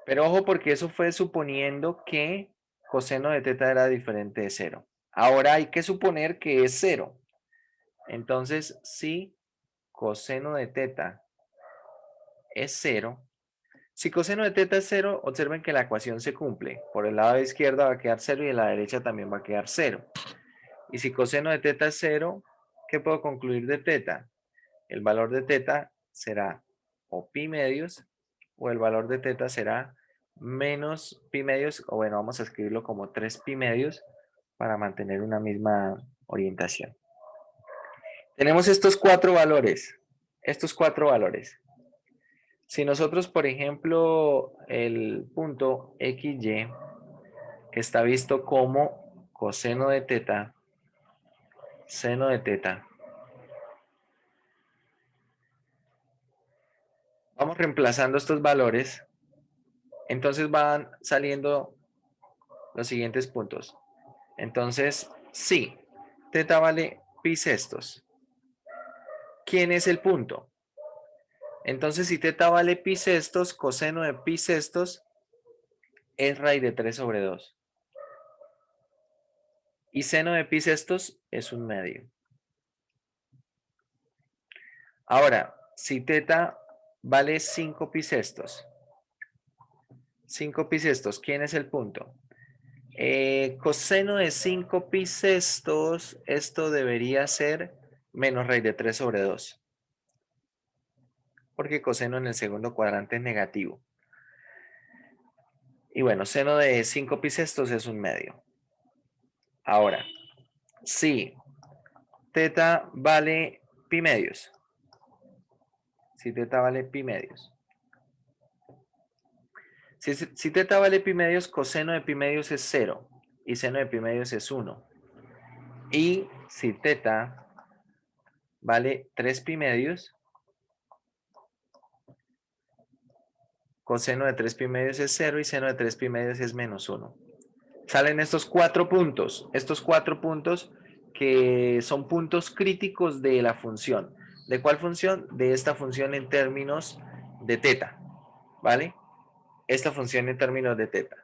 Pero ojo, porque eso fue suponiendo que coseno de teta era diferente de 0. Ahora hay que suponer que es 0. Entonces, si coseno de teta es 0, si coseno de teta es 0, observen que la ecuación se cumple. Por el lado de izquierda va a quedar 0 y en la derecha también va a quedar 0. Y si coseno de teta es 0, ¿qué puedo concluir de teta? El valor de teta será o pi medios, o el valor de teta será menos pi medios, o bueno, vamos a escribirlo como 3 pi medios para mantener una misma orientación. Tenemos estos cuatro valores. Si nosotros, por ejemplo, el punto XY, que está visto como coseno de teta, seno de teta, vamos reemplazando estos valores, entonces van saliendo los siguientes puntos. Entonces, sí, teta vale pi sextos. ¿Quién es el punto? Entonces, si teta vale pi sextos, coseno de pi sextos es raíz de 3 sobre 2. Y seno de pi sextos es 1/2. Ahora, si teta vale 5 pi sextos. 5 pi sextos, ¿quién es el punto? Coseno de 5 pi sextos, esto debería ser menos raíz de 3 sobre 2. Porque coseno en el segundo cuadrante es negativo. Y bueno, seno de 5 pi sextos es 1/2. Ahora, si teta vale pi medios. Si teta vale pi medios. Si teta vale pi medios, coseno de pi medios es 0. Y seno de pi medios es 1. Y si teta vale 3 pi medios, coseno de 3 pi medios es 0 y seno de 3 pi medios es menos 1. Salen estos 4 puntos. Estos 4 puntos que son puntos críticos de la función. ¿De cuál función? De esta función en términos de teta. ¿Vale? Esta función en términos de teta.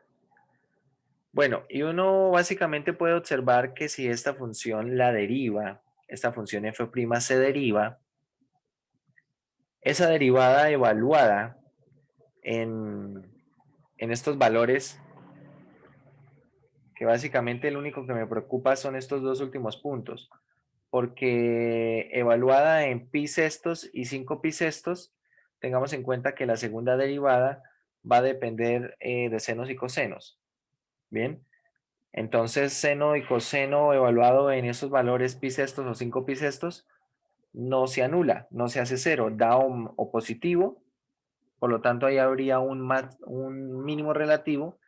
Bueno, y uno básicamente puede observar que si esta función la deriva, esta función f' se deriva, esa derivada evaluada en estos valores, que básicamente lo único que me preocupa son estos dos últimos puntos, porque evaluada en pi sextos y 5 pi sextos, tengamos en cuenta que la segunda derivada va a depender de senos y cosenos. Bien, entonces seno y coseno evaluado en esos valores pisestos o 5 pisestos no se anula, no se hace cero, da o positivo, por lo tanto ahí habría un mínimo relativo,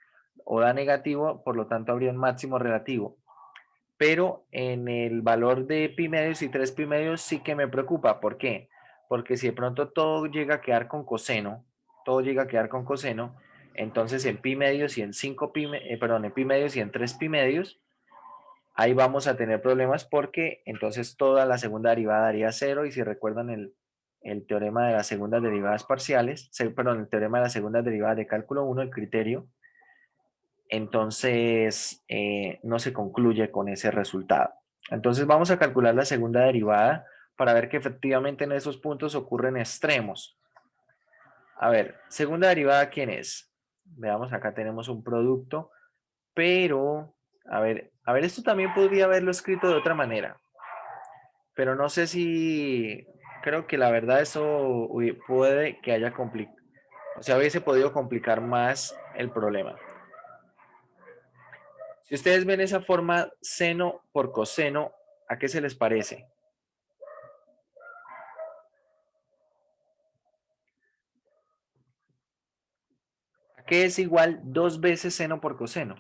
o da negativo, por lo tanto habría un máximo relativo. Pero en el valor de pi medios y 3 pi medios sí que me preocupa. ¿Por qué? Porque si de pronto todo llega a quedar con coseno, todo llega a quedar con coseno, entonces en pi medios y en 5 pi, perdón, en pi medios y en 3 pi medios, ahí vamos a tener problemas porque entonces toda la segunda derivada daría cero. Y si recuerdan el teorema de las segundas derivadas parciales, perdón, el teorema de las segundas derivadas de cálculo 1, el criterio, entonces no se concluye con ese resultado. Entonces vamos a calcular la segunda derivada para ver que efectivamente en esos puntos ocurren extremos. A ver, segunda derivada, ¿quién es? Veamos, acá tenemos un producto, pero, a ver, esto también podría haberlo escrito de otra manera, pero no sé si, creo que la verdad eso puede que haya complicado, o sea, hubiese podido complicar más el problema. Si ustedes ven esa forma seno por coseno, ¿a qué se les parece? ¿A qué es igual 2 veces seno por coseno?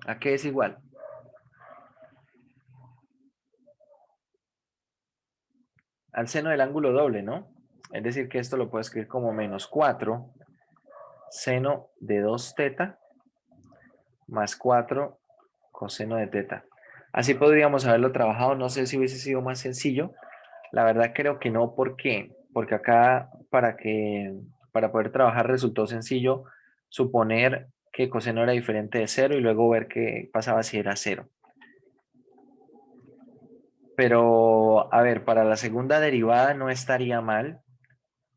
¿A qué es igual? Al seno del ángulo doble, ¿no? Es decir, que esto lo puedo escribir como menos 4 seno de 2 teta más 4 coseno de teta. Así podríamos haberlo trabajado, no sé si hubiese sido más sencillo. La verdad creo que no, ¿por qué? Porque acá para poder trabajar resultó sencillo suponer que coseno era diferente de 0 y luego ver qué pasaba si era 0. Pero, a ver, para la segunda derivada no estaría mal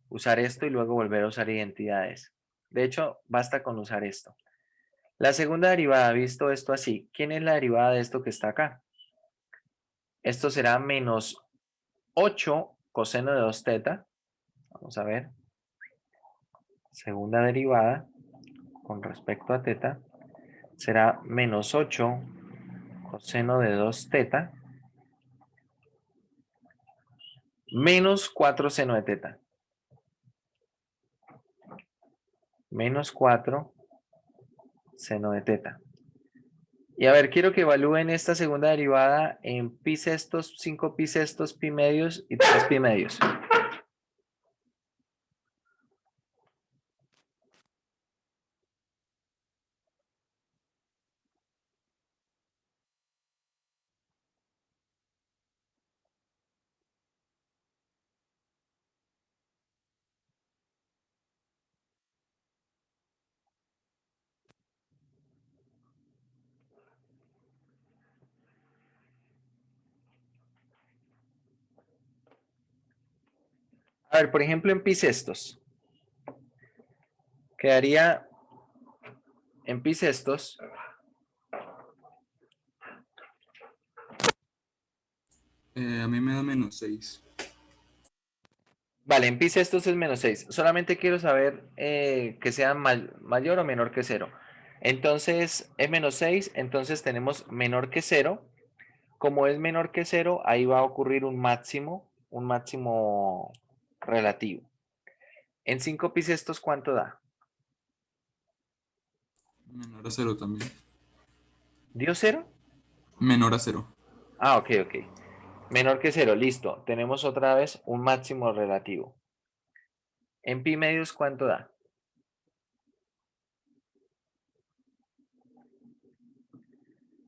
usar esto y luego volver a usar identidades. De hecho, basta con usar esto. La segunda derivada, visto esto así, ¿quién es la derivada de esto que está acá? Esto será menos 8 coseno de 2 teta. Vamos a ver. Segunda derivada con respecto a teta será menos 8 coseno de 2 teta menos 4 seno de teta. Menos 4 seno de teta. Y a ver, quiero que evalúen esta segunda derivada en pi sextos, 5 pi sextos, pi medios y 3 pi medios. A ver, por ejemplo, en pi sextos. Quedaría en pi sextos. A mí me da menos 6. Vale, en pi sextos es menos 6. Solamente quiero saber que sea mayor o menor que 0. Entonces, es menos 6, entonces tenemos menor que 0. Como es menor que 0, ahí va a ocurrir un máximo relativo. En 5 pi sextos, ¿cuánto da? Menor a 0 también. ¿Dio 0? Menor a 0. Ah, ok, ok. Menor que 0, listo. Tenemos otra vez un máximo relativo. En pi medios, ¿cuánto da?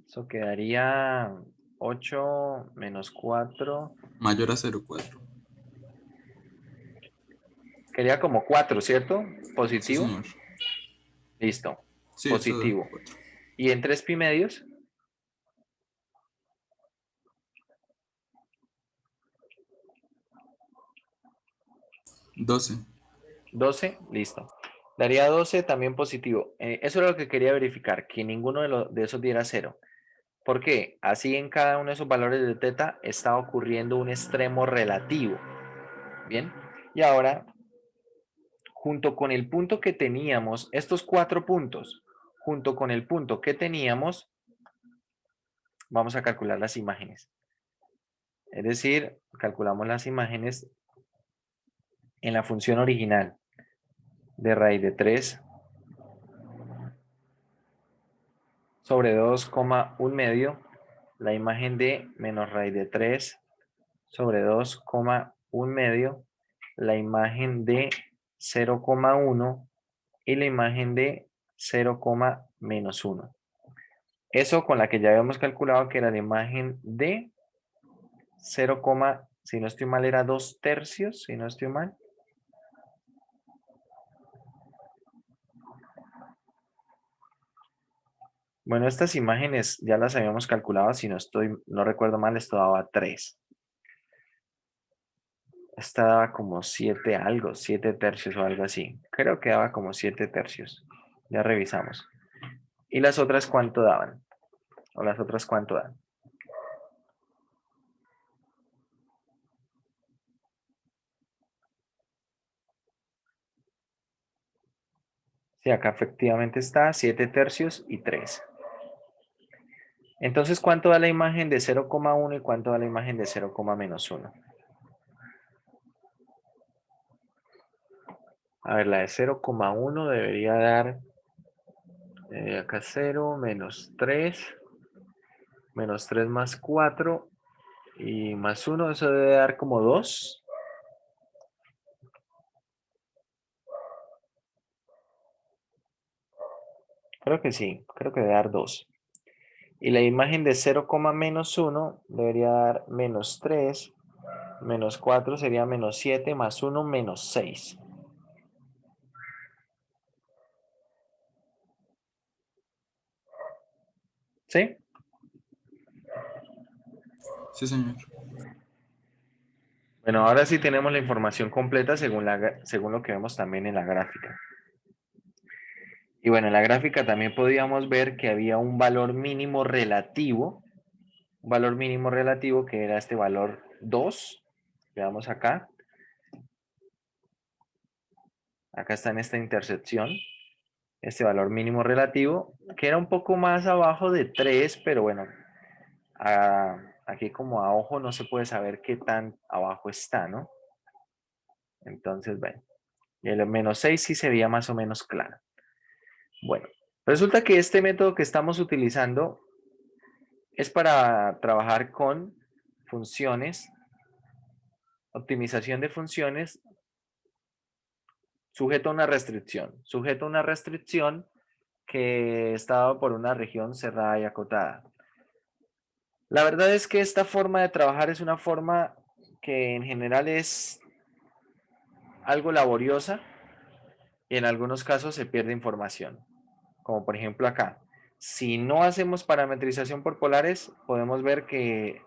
Eso quedaría 8 menos 4. Mayor a 0,4. Quedaría como 4, ¿cierto? Sí, Positivo. señor. Listo. Sí, eso da Positivo. 4. ¿Y en 3 pi medios? 12. 12, listo. Daría 12 también positivo. Eso era lo que quería verificar, que ninguno de esos diera 0. ¿Por qué? Así en cada uno de esos valores de teta está ocurriendo un extremo relativo. Bien. Y ahora, junto con el punto que teníamos, estos 4 puntos, junto con el punto que teníamos, vamos a calcular las imágenes. Es decir, calculamos las imágenes en la función original de raíz de 3 sobre 2,1 medio, la imagen de menos raíz de 3 sobre 2,1 medio, la imagen de 0,1 y la imagen de 0, menos 1. Eso con la que ya habíamos calculado que era la imagen de 0, si no estoy mal era 2 tercios, si no estoy mal. Bueno, estas imágenes ya las habíamos calculado, si no recuerdo mal, esto daba 3. Esta daba como 7 algo, 7 tercios o algo así. Creo que daba como 7 tercios. Ya revisamos. ¿Y las otras cuánto daban? ¿O las otras cuánto dan? Sí, acá efectivamente está 7 tercios y 3. Entonces, ¿cuánto da la imagen de 0,1 y cuánto da la imagen de 0, menos 1? A ver, la de 0,1 debería dar acá 0, menos 3 más 4 y más 1, eso debe dar como 2. Creo que sí, creo que debe dar 2. Y la imagen de 0, menos 1 debería dar menos 3, menos 4 sería menos 7, más 1, menos 6. ¿Sí? Sí, señor. Bueno, ahora sí tenemos la información completa según lo que vemos también en la gráfica. Y bueno, en la gráfica también podíamos ver que había un valor mínimo relativo que era este valor 2. Veamos acá. Acá está en esta intersección. Este valor mínimo relativo, que era un poco más abajo de 3, pero bueno, aquí como a ojo no se puede saber qué tan abajo está, ¿no? Entonces, bueno, y el menos 6 sí se veía más o menos claro. Bueno, resulta que este método que estamos utilizando es para trabajar con funciones, optimización de funciones, sujeto a una restricción que estaba por una región cerrada y acotada. La verdad es que esta forma de trabajar es una forma que en general es algo laboriosa y en algunos casos se pierde información, como por ejemplo acá. Si no hacemos parametrización por polares, podemos ver que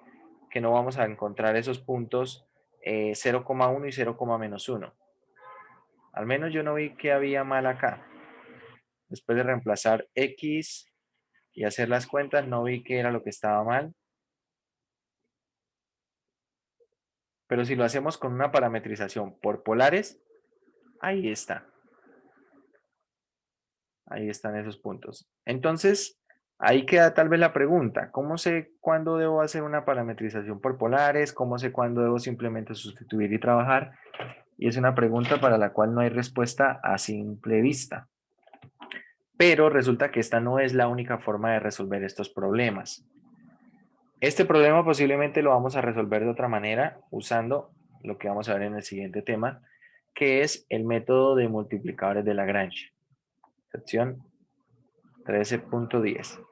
no vamos a encontrar esos puntos 0,1 y 0, menos 1. Al menos yo no vi que había mal acá. Después de reemplazar X y hacer las cuentas, no vi que era lo que estaba mal. Pero si lo hacemos con una parametrización por polares, ahí está. Ahí están esos puntos. Entonces, ahí queda tal vez la pregunta. ¿Cómo sé cuándo debo hacer una parametrización por polares? ¿Cómo sé cuándo debo simplemente sustituir y trabajar? Y es una pregunta para la cual no hay respuesta a simple vista. Pero resulta que esta no es la única forma de resolver estos problemas. Este problema posiblemente lo vamos a resolver de otra manera usando lo que vamos a ver en el siguiente tema, que es el método de multiplicadores de Lagrange. Sección 13.10.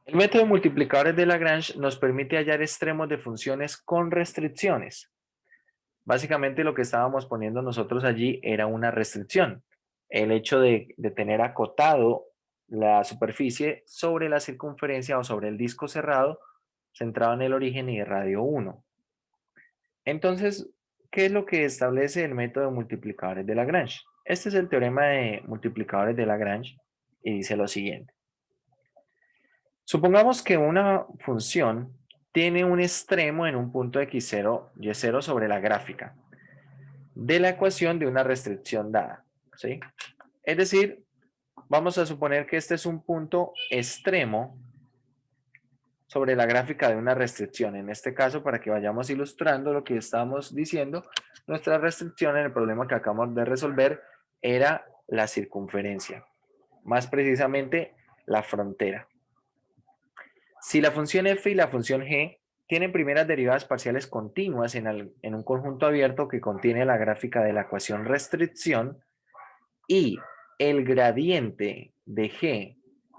El método de multiplicadores de Lagrange nos permite hallar extremos de funciones con restricciones. Básicamente lo que estábamos poniendo nosotros allí era una restricción. El hecho de tener acotado la superficie sobre la circunferencia o sobre el disco cerrado centrado en el origen y de radio 1. Entonces, ¿qué es lo que establece el método de multiplicadores de Lagrange? Este es el teorema de multiplicadores de Lagrange y dice lo siguiente. Supongamos que una función tiene un extremo en un punto x0, y0 sobre la gráfica. de la ecuación de una restricción dada, ¿sí? Es decir, vamos a suponer que este es un punto extremo sobre la gráfica de una restricción. En este caso, para que vayamos ilustrando lo que estábamos diciendo, nuestra restricción en el problema que acabamos de resolver era la circunferencia, más precisamente la frontera. Si la función f y la función g tienen primeras derivadas parciales continuas en un conjunto abierto que contiene la gráfica de la ecuación restricción y el gradiente de g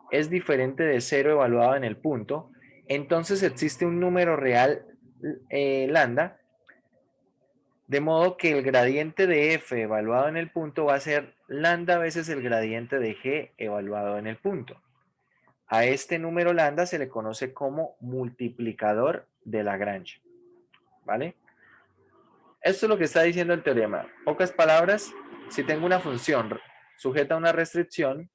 es diferente de 0 evaluado en el punto, entonces existe un número real lambda, de modo que el gradiente de f evaluado en el punto va a ser lambda veces el gradiente de g evaluado en el punto. A este número lambda se le conoce como multiplicador de Lagrange, ¿vale? Esto es lo que está diciendo el teorema. Pocas palabras, si tengo una función sujeta a una restricción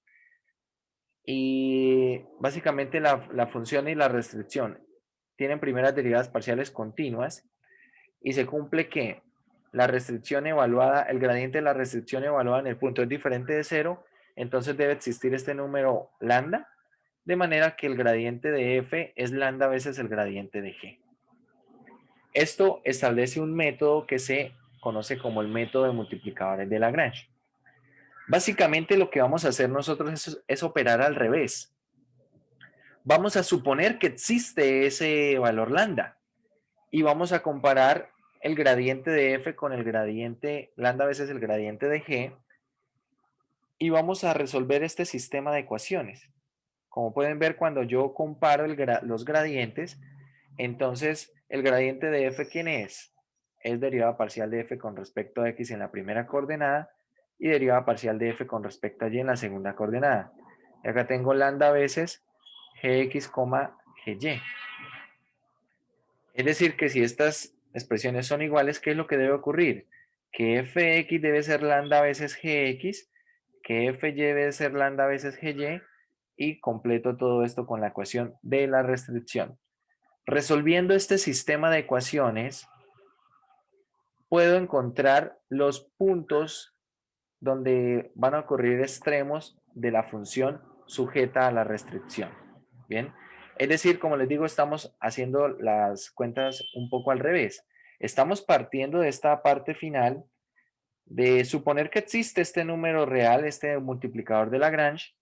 y básicamente la función y la restricción tienen primeras derivadas parciales continuas y se cumple que la restricción evaluada, el gradiente de la restricción evaluada en el punto es diferente de 0, entonces debe existir este número lambda, de manera que el gradiente de f es lambda veces el gradiente de g. Esto establece un método que se conoce como el método de multiplicadores de Lagrange. Básicamente lo que vamos a hacer nosotros es operar al revés. Vamos a suponer que existe ese valor lambda y vamos a comparar el gradiente de f con el gradiente lambda veces el gradiente de g y vamos a resolver este sistema de ecuaciones. Como pueden ver, cuando yo comparo los gradientes, entonces el gradiente de f, ¿quién es? Es derivada parcial de f con respecto a x en la primera coordenada y derivada parcial de f con respecto a y en la segunda coordenada. Y acá tengo lambda veces gx, gy. Es decir, que si estas expresiones son iguales, ¿qué es lo que debe ocurrir? Que fx debe ser lambda veces gx, que fy debe ser lambda veces gy, y completo todo esto con la ecuación de la restricción. Resolviendo este sistema de ecuaciones, puedo encontrar los puntos donde van a ocurrir extremos de la función sujeta a la restricción. Bien, es decir, como les digo, estamos haciendo las cuentas un poco al revés. Estamos partiendo de esta parte final de suponer que existe este número real, este multiplicador de Lagrange,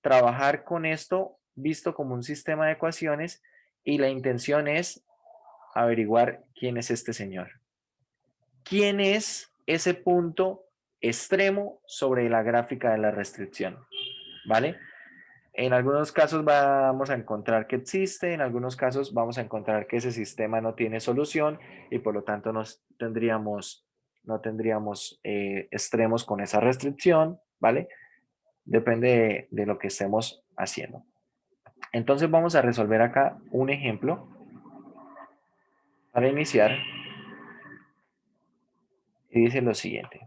trabajar con esto visto como un sistema de ecuaciones y la intención es averiguar quién es este señor. ¿Quién es ese punto extremo sobre la gráfica de la restricción? ¿Vale? En algunos casos vamos a encontrar que existe, en algunos casos vamos a encontrar que ese sistema no tiene solución y por lo tanto no tendríamos extremos con esa restricción, ¿vale? Depende de lo que estemos haciendo. Entonces vamos a resolver acá un ejemplo para iniciar y dice lo siguiente.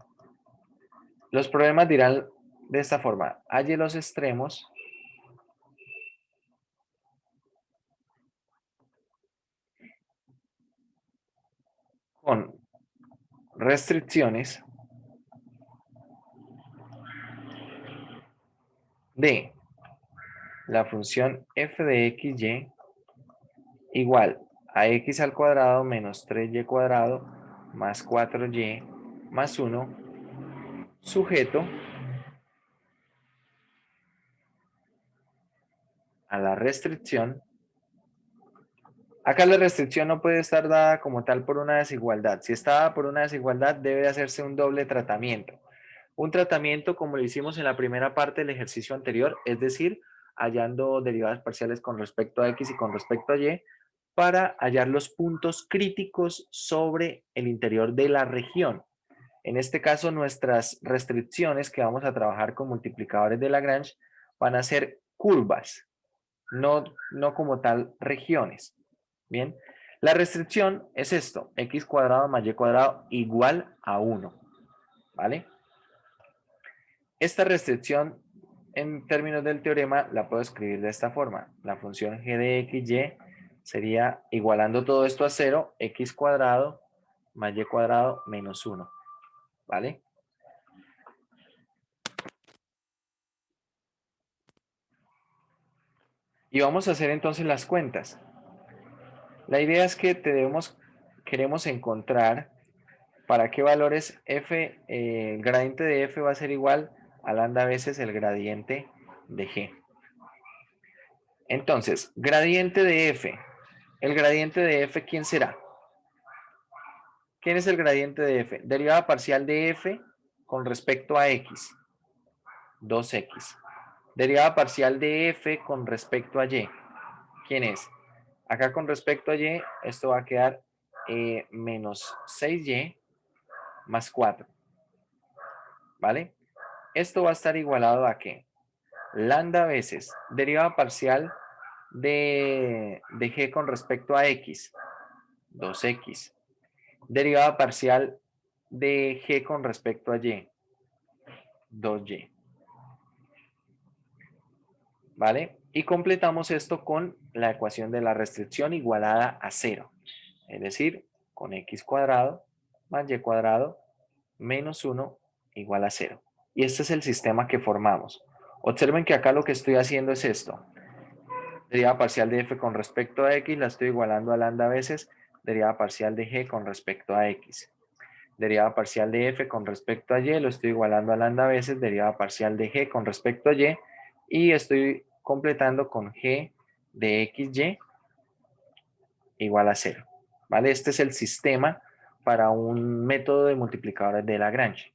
Los problemas dirán de esta forma: halle los extremos con restricciones de la función f de xy igual a x al cuadrado menos 3y cuadrado más 4y más 1 sujeto a la restricción. Acá la restricción no puede estar dada como tal por una desigualdad. Si está dada por una desigualdad, debe hacerse un doble tratamiento. Un tratamiento como lo hicimos en la primera parte del ejercicio anterior, es decir, hallando derivadas parciales con respecto a x y con respecto a y, para hallar los puntos críticos sobre el interior de la región. En este caso, nuestras restricciones que vamos a trabajar con multiplicadores de Lagrange van a ser curvas, no como tal regiones. Bien, la restricción es esto: x cuadrado más y cuadrado igual a 1. ¿Vale? Esta restricción en términos del teorema la puedo escribir de esta forma. La función g de xy sería, igualando todo esto a 0, x cuadrado más y cuadrado menos 1. ¿vale? Y vamos a hacer entonces las cuentas. La idea es que queremos encontrar para qué valores f, el gradiente de f va a ser igual a lambda veces el gradiente de g. Entonces, gradiente de f. El gradiente de f, ¿quién será? ¿Quién es el gradiente de f? Derivada parcial de f con respecto a x. 2x. Derivada parcial de f con respecto a y. ¿Quién es? Acá con respecto a y, esto va a quedar menos 6y más 4. ¿Vale? Esto va a estar igualado a ¿qué? Lambda veces derivada parcial de g con respecto a x. 2x. Derivada parcial de g con respecto a y. 2y. ¿Vale? Y completamos esto con la ecuación de la restricción igualada a 0. Es decir, con x cuadrado más y cuadrado menos 1 igual a 0. Y este es el sistema que formamos. Observen que acá lo que estoy haciendo es esto. Derivada parcial de f con respecto a x la estoy igualando a lambda veces derivada parcial de g con respecto a x. Derivada parcial de f con respecto a y lo estoy igualando a lambda veces derivada parcial de g con respecto a y. Y estoy completando con g de xy igual a 0. ¿Vale? Este es el sistema para un método de multiplicadores de Lagrange.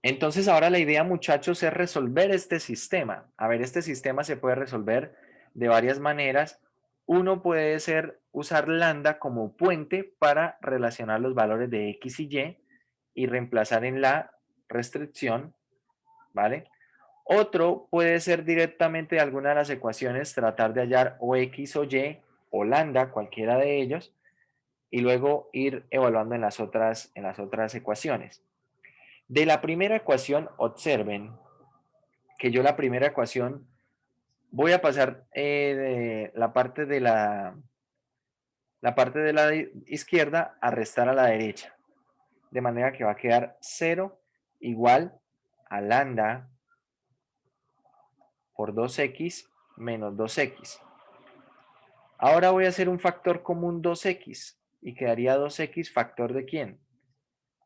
Entonces ahora la idea, muchachos, es resolver este sistema. A ver, este sistema se puede resolver de varias maneras. Uno puede ser usar lambda como puente para relacionar los valores de x y y reemplazar en la restricción, ¿vale? Otro puede ser directamente de alguna de las ecuaciones, tratar de hallar o x o y o lambda, cualquiera de ellos, y luego ir evaluando en las otras ecuaciones. De la primera ecuación, observen que yo la primera ecuación voy a pasar la parte de la izquierda a restar a la derecha, de manera que va a quedar 0 igual a lambda por 2x menos 2x. Ahora voy a hacer un factor común 2x y quedaría 2x factor ¿de quién?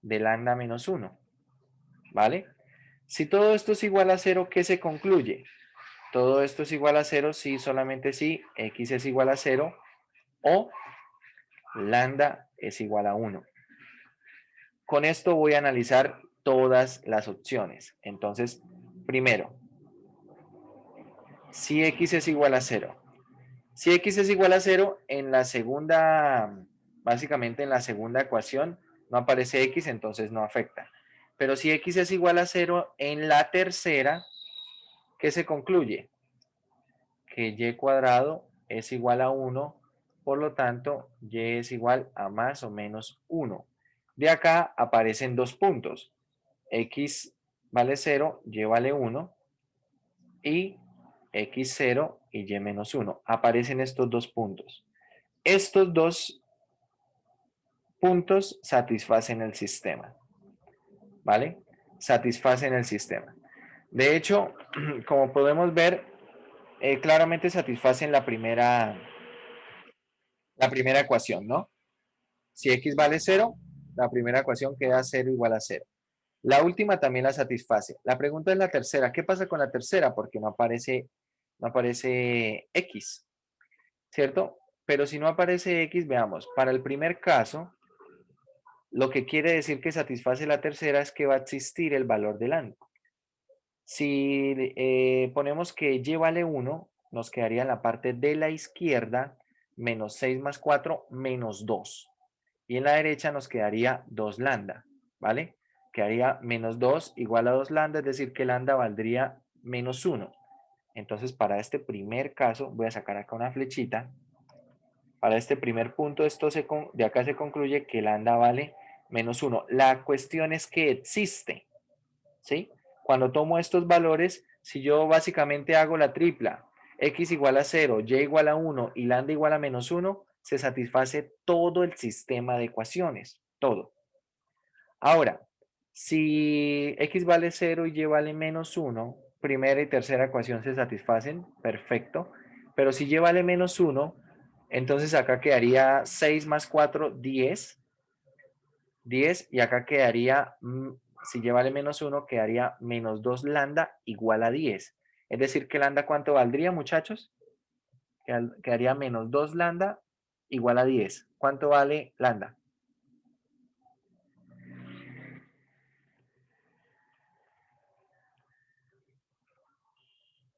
De lambda menos 1, ¿vale? Si todo esto es igual a 0, ¿qué se concluye? Todo esto es igual a 0 si solamente si x es igual a 0 o lambda es igual a 1. Con esto voy a analizar todas las opciones. Entonces, primero, si x es igual a 0. Si x es igual a 0, en la segunda, básicamente en la segunda ecuación, no aparece x, entonces no afecta. Pero si x es igual a 0, en la tercera, ¿qué se concluye? Que y cuadrado es igual a 1, por lo tanto, y es igual a más o menos 1. De acá aparecen dos puntos. X vale 0, y vale 1, y x0 y y menos 1. Aparecen estos dos puntos. Estos dos puntos satisfacen el sistema, ¿vale? Satisfacen el sistema. De hecho, como podemos ver, claramente satisfacen la primera ecuación, ¿no? Si x vale 0, la primera ecuación queda 0 igual a 0. La última también la satisface. La pregunta es la tercera. ¿Qué pasa con la tercera? Porque no aparece x, ¿cierto? Pero si no aparece x, veamos, para el primer caso, lo que quiere decir que satisface la tercera es que va a existir el valor del lambda. Si ponemos que y vale 1, nos quedaría en la parte de la izquierda menos 6 más 4 menos 2. Y en la derecha nos quedaría 2 lambda, ¿vale? Quedaría menos 2 igual a 2 lambda, es decir, que lambda valdría menos 1. Entonces, para este primer caso, voy a sacar acá una flechita. Para este primer punto, de acá se concluye que lambda vale menos 1. La cuestión es que existe, ¿sí? Cuando tomo estos valores, si yo básicamente hago la tripla, x igual a 0, y igual a 1 y lambda igual a menos 1, se satisface todo el sistema de ecuaciones, todo. Ahora, Si x vale 0 y y vale menos 1, primera y tercera ecuación se satisfacen, perfecto. Pero si y vale menos 1, entonces acá quedaría 6 más 4, 10. 10 y acá quedaría, si y vale menos 1, quedaría menos 2 lambda igual a 10. Es decir, que lambda, ¿cuánto valdría, muchachos? Quedaría menos 2 lambda igual a 10. ¿Cuánto vale lambda?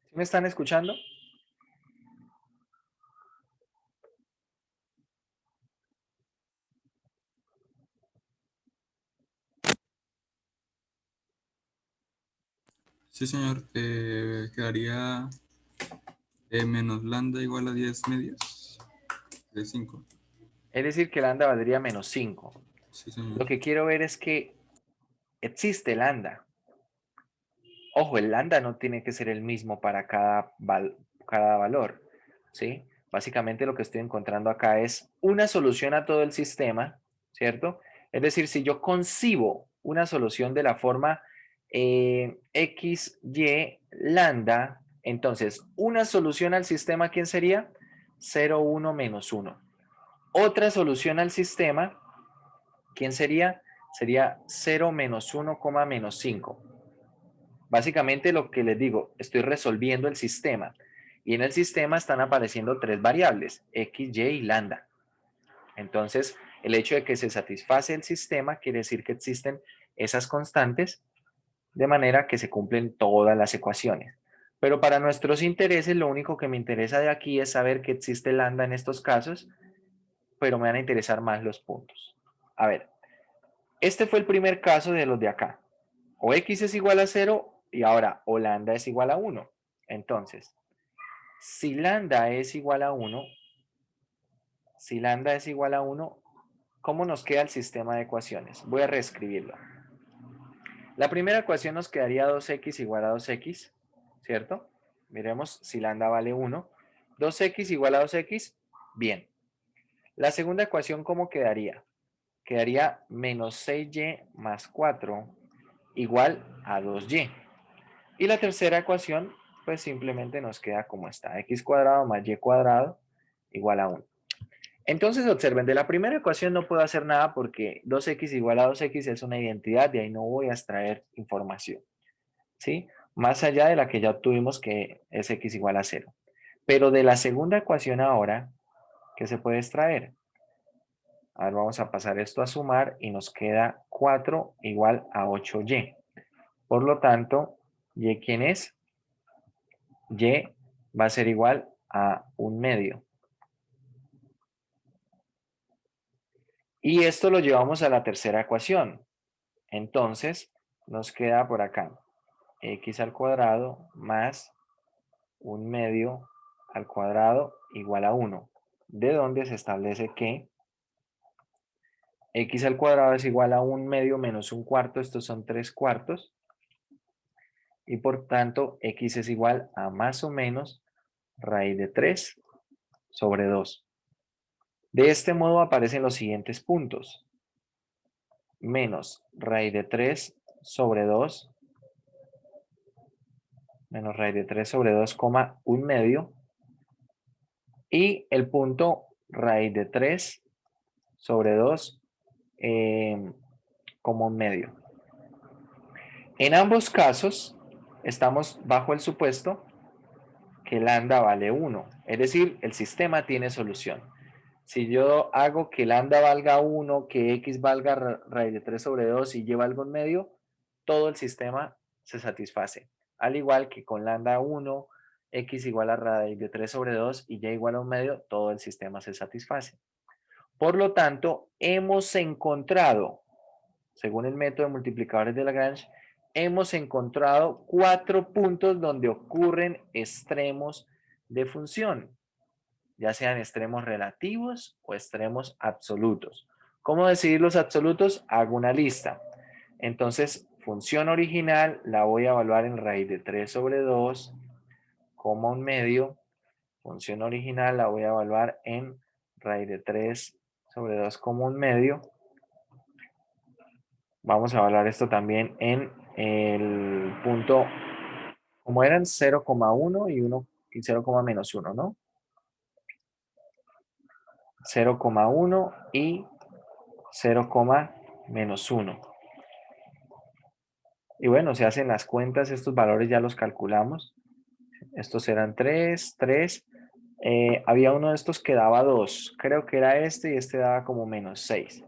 ¿Sí me están escuchando? Sí, señor. Quedaría menos lambda igual a 10 medias de 5. Es decir, que lambda valdría menos 5. Sí, señor. Lo que quiero ver es que existe lambda. Ojo, el lambda no tiene que ser el mismo para cada valor, ¿sí? Básicamente lo que estoy encontrando acá es una solución a todo el sistema, ¿cierto? Es decir, si yo concibo una solución de la forma x, y, lambda, entonces una solución al sistema, ¿quién sería? 0, 1, menos 1. Otra solución al sistema, ¿quién sería? Sería 0, menos 1, menos 5. Básicamente lo que les digo, estoy resolviendo el sistema y en el sistema están apareciendo tres variables, x, y y lambda. Entonces, el hecho de que se satisface el sistema quiere decir que existen esas constantes de manera que se cumplen todas las ecuaciones. Pero para nuestros intereses, lo único que me interesa de aquí es saber que existe lambda en estos casos, pero me van a interesar más los puntos. A ver, este fue el primer caso de los de acá. O x es igual a 0 y ahora o lambda es igual a 1. Entonces, si lambda es igual a 1, si lambda es igual a 1, ¿cómo nos queda el sistema de ecuaciones? Voy a reescribirlo. La primera ecuación nos quedaría 2x igual a 2x, ¿cierto? Miremos si lambda vale 1. 2x igual a 2x, bien. La segunda ecuación, ¿cómo quedaría? Quedaría menos 6y más 4 igual a 2y. Y la tercera ecuación, pues simplemente nos queda como está. X cuadrado más y cuadrado igual a 1. Entonces observen, de la primera ecuación no puedo hacer nada porque 2x igual a 2x es una identidad, de ahí no voy a extraer información, ¿sí? Más allá de la que ya obtuvimos que es x igual a 0. Pero de la segunda ecuación ahora, ¿qué se puede extraer? A ver, vamos a pasar esto a sumar y nos queda 4 igual a 8y. Por lo tanto, ¿y quién es? Y va a ser igual a 1/2. Y esto lo llevamos a la tercera ecuación. Entonces, nos queda por acá x al cuadrado más 1/2 al cuadrado igual a 1. De donde se establece que x al cuadrado es igual a 1/2 menos 1/4. Estos son 3/4. Y por tanto, x es igual a más o menos raíz de 3 sobre 2. De este modo aparecen los siguientes puntos. Menos raíz de 3 sobre 2, menos raíz de 3 sobre 2, 1/2. Y el punto raíz de 3 sobre 2, como 1/2. En ambos casos, estamos bajo el supuesto que lambda vale 1. Es decir, el sistema tiene solución. Si yo hago que lambda valga 1, que x valga raíz de 3 sobre 2 y y valga 1/2, todo el sistema se satisface. Al igual que con lambda 1, x igual a raíz de 3 sobre 2 y y igual a 1/2, todo el sistema se satisface. Por lo tanto, hemos encontrado, según el método de multiplicadores de Lagrange, hemos encontrado 4 puntos donde ocurren extremos de función, ya sean extremos relativos o extremos absolutos. ¿Cómo decidir los absolutos? Hago una lista. Entonces, función original la voy a evaluar en raíz de 3 sobre 2, 1/2. Función original la voy a evaluar en raíz de 3 sobre 2, 1/2. Vamos a evaluar esto también en el punto, como eran 0,1 y 1 y 0, menos 1, ¿no? 0,1 y 0, menos 1. Y bueno, se hacen las cuentas, estos valores ya los calculamos. Estos eran 3, 3. Había uno de estos que daba 2. Creo que era este y este daba como menos 6.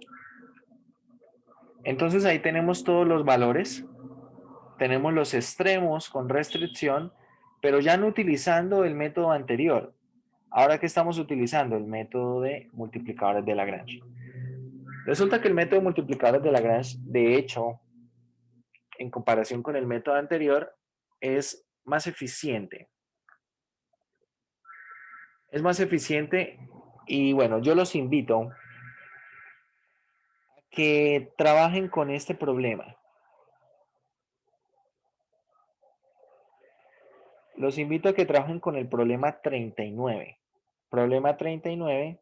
Entonces ahí tenemos todos los valores. Tenemos los extremos con restricción, pero ya no utilizando el método anterior. Ahora que estamos utilizando el método de multiplicadores de Lagrange. Resulta que el método de multiplicadores de Lagrange, de hecho, en comparación con el método anterior, es más eficiente. Es más eficiente y bueno, yo los invito a que trabajen con este problema. Los invito a que trabajen con el problema 39. Problema 39.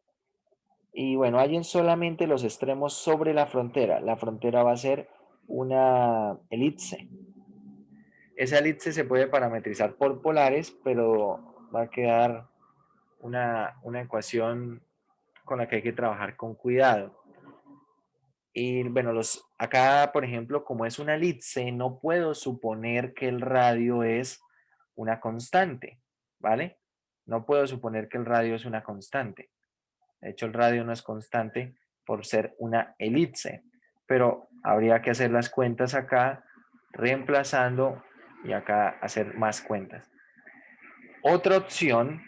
Y bueno, hallen solamente los extremos sobre la frontera. La frontera va a ser una elipse. Esa elipse se puede parametrizar por polares, pero va a quedar una ecuación con la que hay que trabajar con cuidado. Y bueno, acá, por ejemplo, como es una elipse, no puedo suponer que el radio es una constante, ¿vale? No puedo suponer que el radio es una constante. De hecho, el radio no es constante por ser una elipse, pero habría que hacer las cuentas acá, reemplazando y acá hacer más cuentas. Otra opción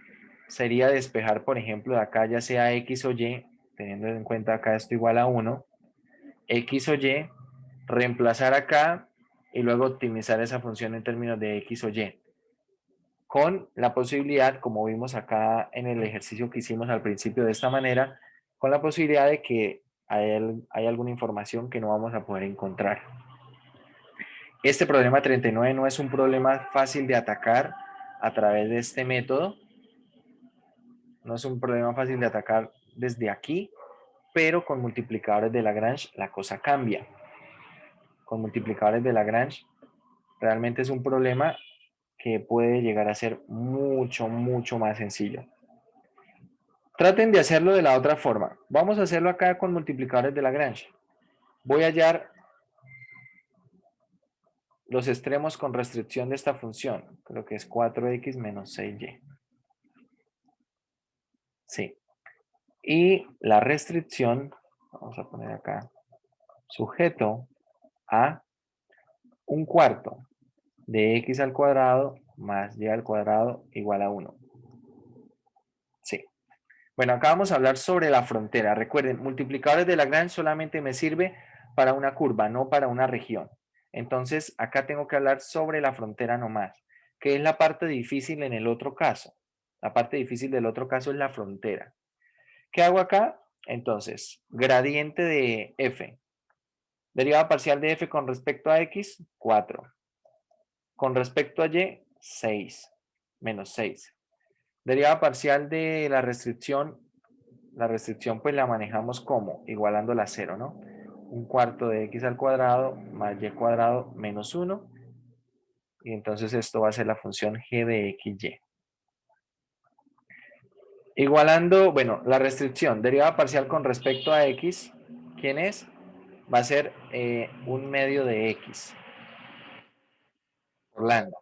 sería despejar, por ejemplo, de acá ya sea X o Y, teniendo en cuenta acá esto igual a 1, X o Y, reemplazar acá y luego optimizar esa función en términos de X o Y. Con la posibilidad, como vimos acá en el ejercicio que hicimos al principio de esta manera, con la posibilidad de que hay alguna información que no vamos a poder encontrar. Este problema 39 no es un problema fácil de atacar a través de este método. No es un problema fácil de atacar desde aquí, pero con multiplicadores de Lagrange la cosa cambia. Con multiplicadores de Lagrange realmente es un problema que puede llegar a ser mucho, mucho más sencillo. Traten de hacerlo de la otra forma. Vamos a hacerlo acá con multiplicadores de Lagrange. Voy a hallar los extremos con restricción de esta función. Creo que es 4x menos 6y. Sí. Y la restricción, vamos a poner acá, sujeto a 1/4 de x al cuadrado más y al cuadrado igual a 1. Sí. Bueno, acá vamos a hablar sobre la frontera. Recuerden, multiplicadores de Lagrange solamente me sirve para una curva, no para una región. Entonces, acá tengo que hablar sobre la frontera nomás, que es la parte difícil en el otro caso. La parte difícil del otro caso es la frontera. ¿Qué hago acá? Entonces, gradiente de f. Derivada parcial de f con respecto a x, 4. Con respecto a y, 6. Menos 6. Derivada parcial de la restricción pues la manejamos como igualándola a 0, ¿no? 1/4 de x al cuadrado más y cuadrado menos 1. Y entonces esto va a ser la función g de xy. Igualando, bueno, la restricción, derivada parcial con respecto a x, ¿quién es? Va a ser 1/2 de x por lambda.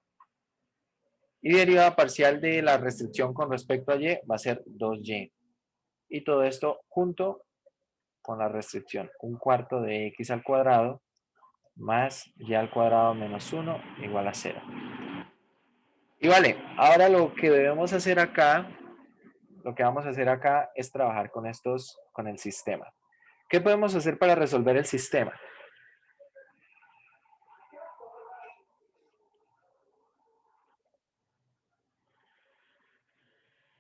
Y derivada parcial de la restricción con respecto a y va a ser 2y. Y todo esto junto con la restricción, 1/4 de x al cuadrado más y al cuadrado menos 1 igual a 0. Y vale, ahora lo que debemos hacer acá, lo que vamos a hacer acá es trabajar con con el sistema. ¿Qué podemos hacer para resolver el sistema?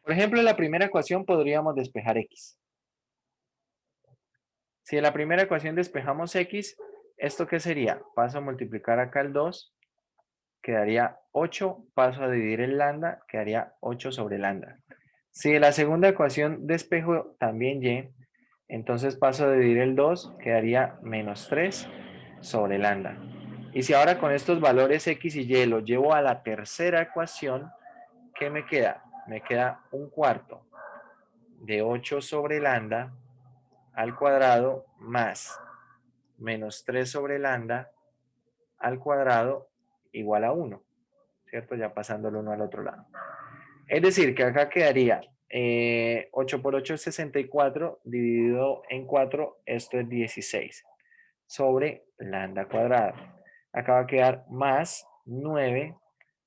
Por ejemplo, en la primera ecuación podríamos despejar x. Si en la primera ecuación despejamos x, ¿esto qué sería? Paso a multiplicar acá el 2, quedaría 8, paso a dividir el lambda, quedaría 8 sobre lambda. Si en la segunda ecuación despejo también y, entonces paso a dividir el 2, quedaría menos 3 sobre lambda. Y si ahora con estos valores x y y los llevo a la tercera ecuación, ¿qué me queda? Me queda un cuarto de 8 sobre lambda al cuadrado más menos 3 sobre lambda al cuadrado igual a 1, ¿cierto? Ya pasando el uno al otro lado. Es decir, que acá quedaría 8 por 8 es 64, dividido en 4, esto es 16, sobre lambda cuadrado. Acá va a quedar más 9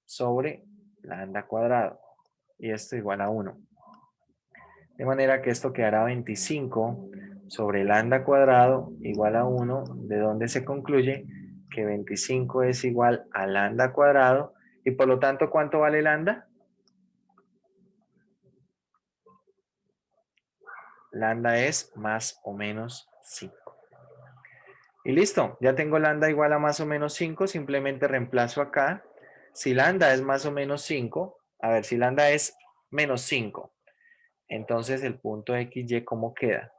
sobre lambda cuadrado. Y esto igual a 1. De manera que esto quedará 25 sobre lambda cuadrado igual a 1, de donde se concluye que 25 es igual a lambda cuadrado. Y por lo tanto, ¿cuánto vale lambda? Lambda es más o menos 5. Y listo, ya tengo lambda igual a más o menos 5, simplemente reemplazo acá. Si lambda es más o menos 5, a ver, si lambda es menos 5, entonces el punto XY, ¿cómo queda?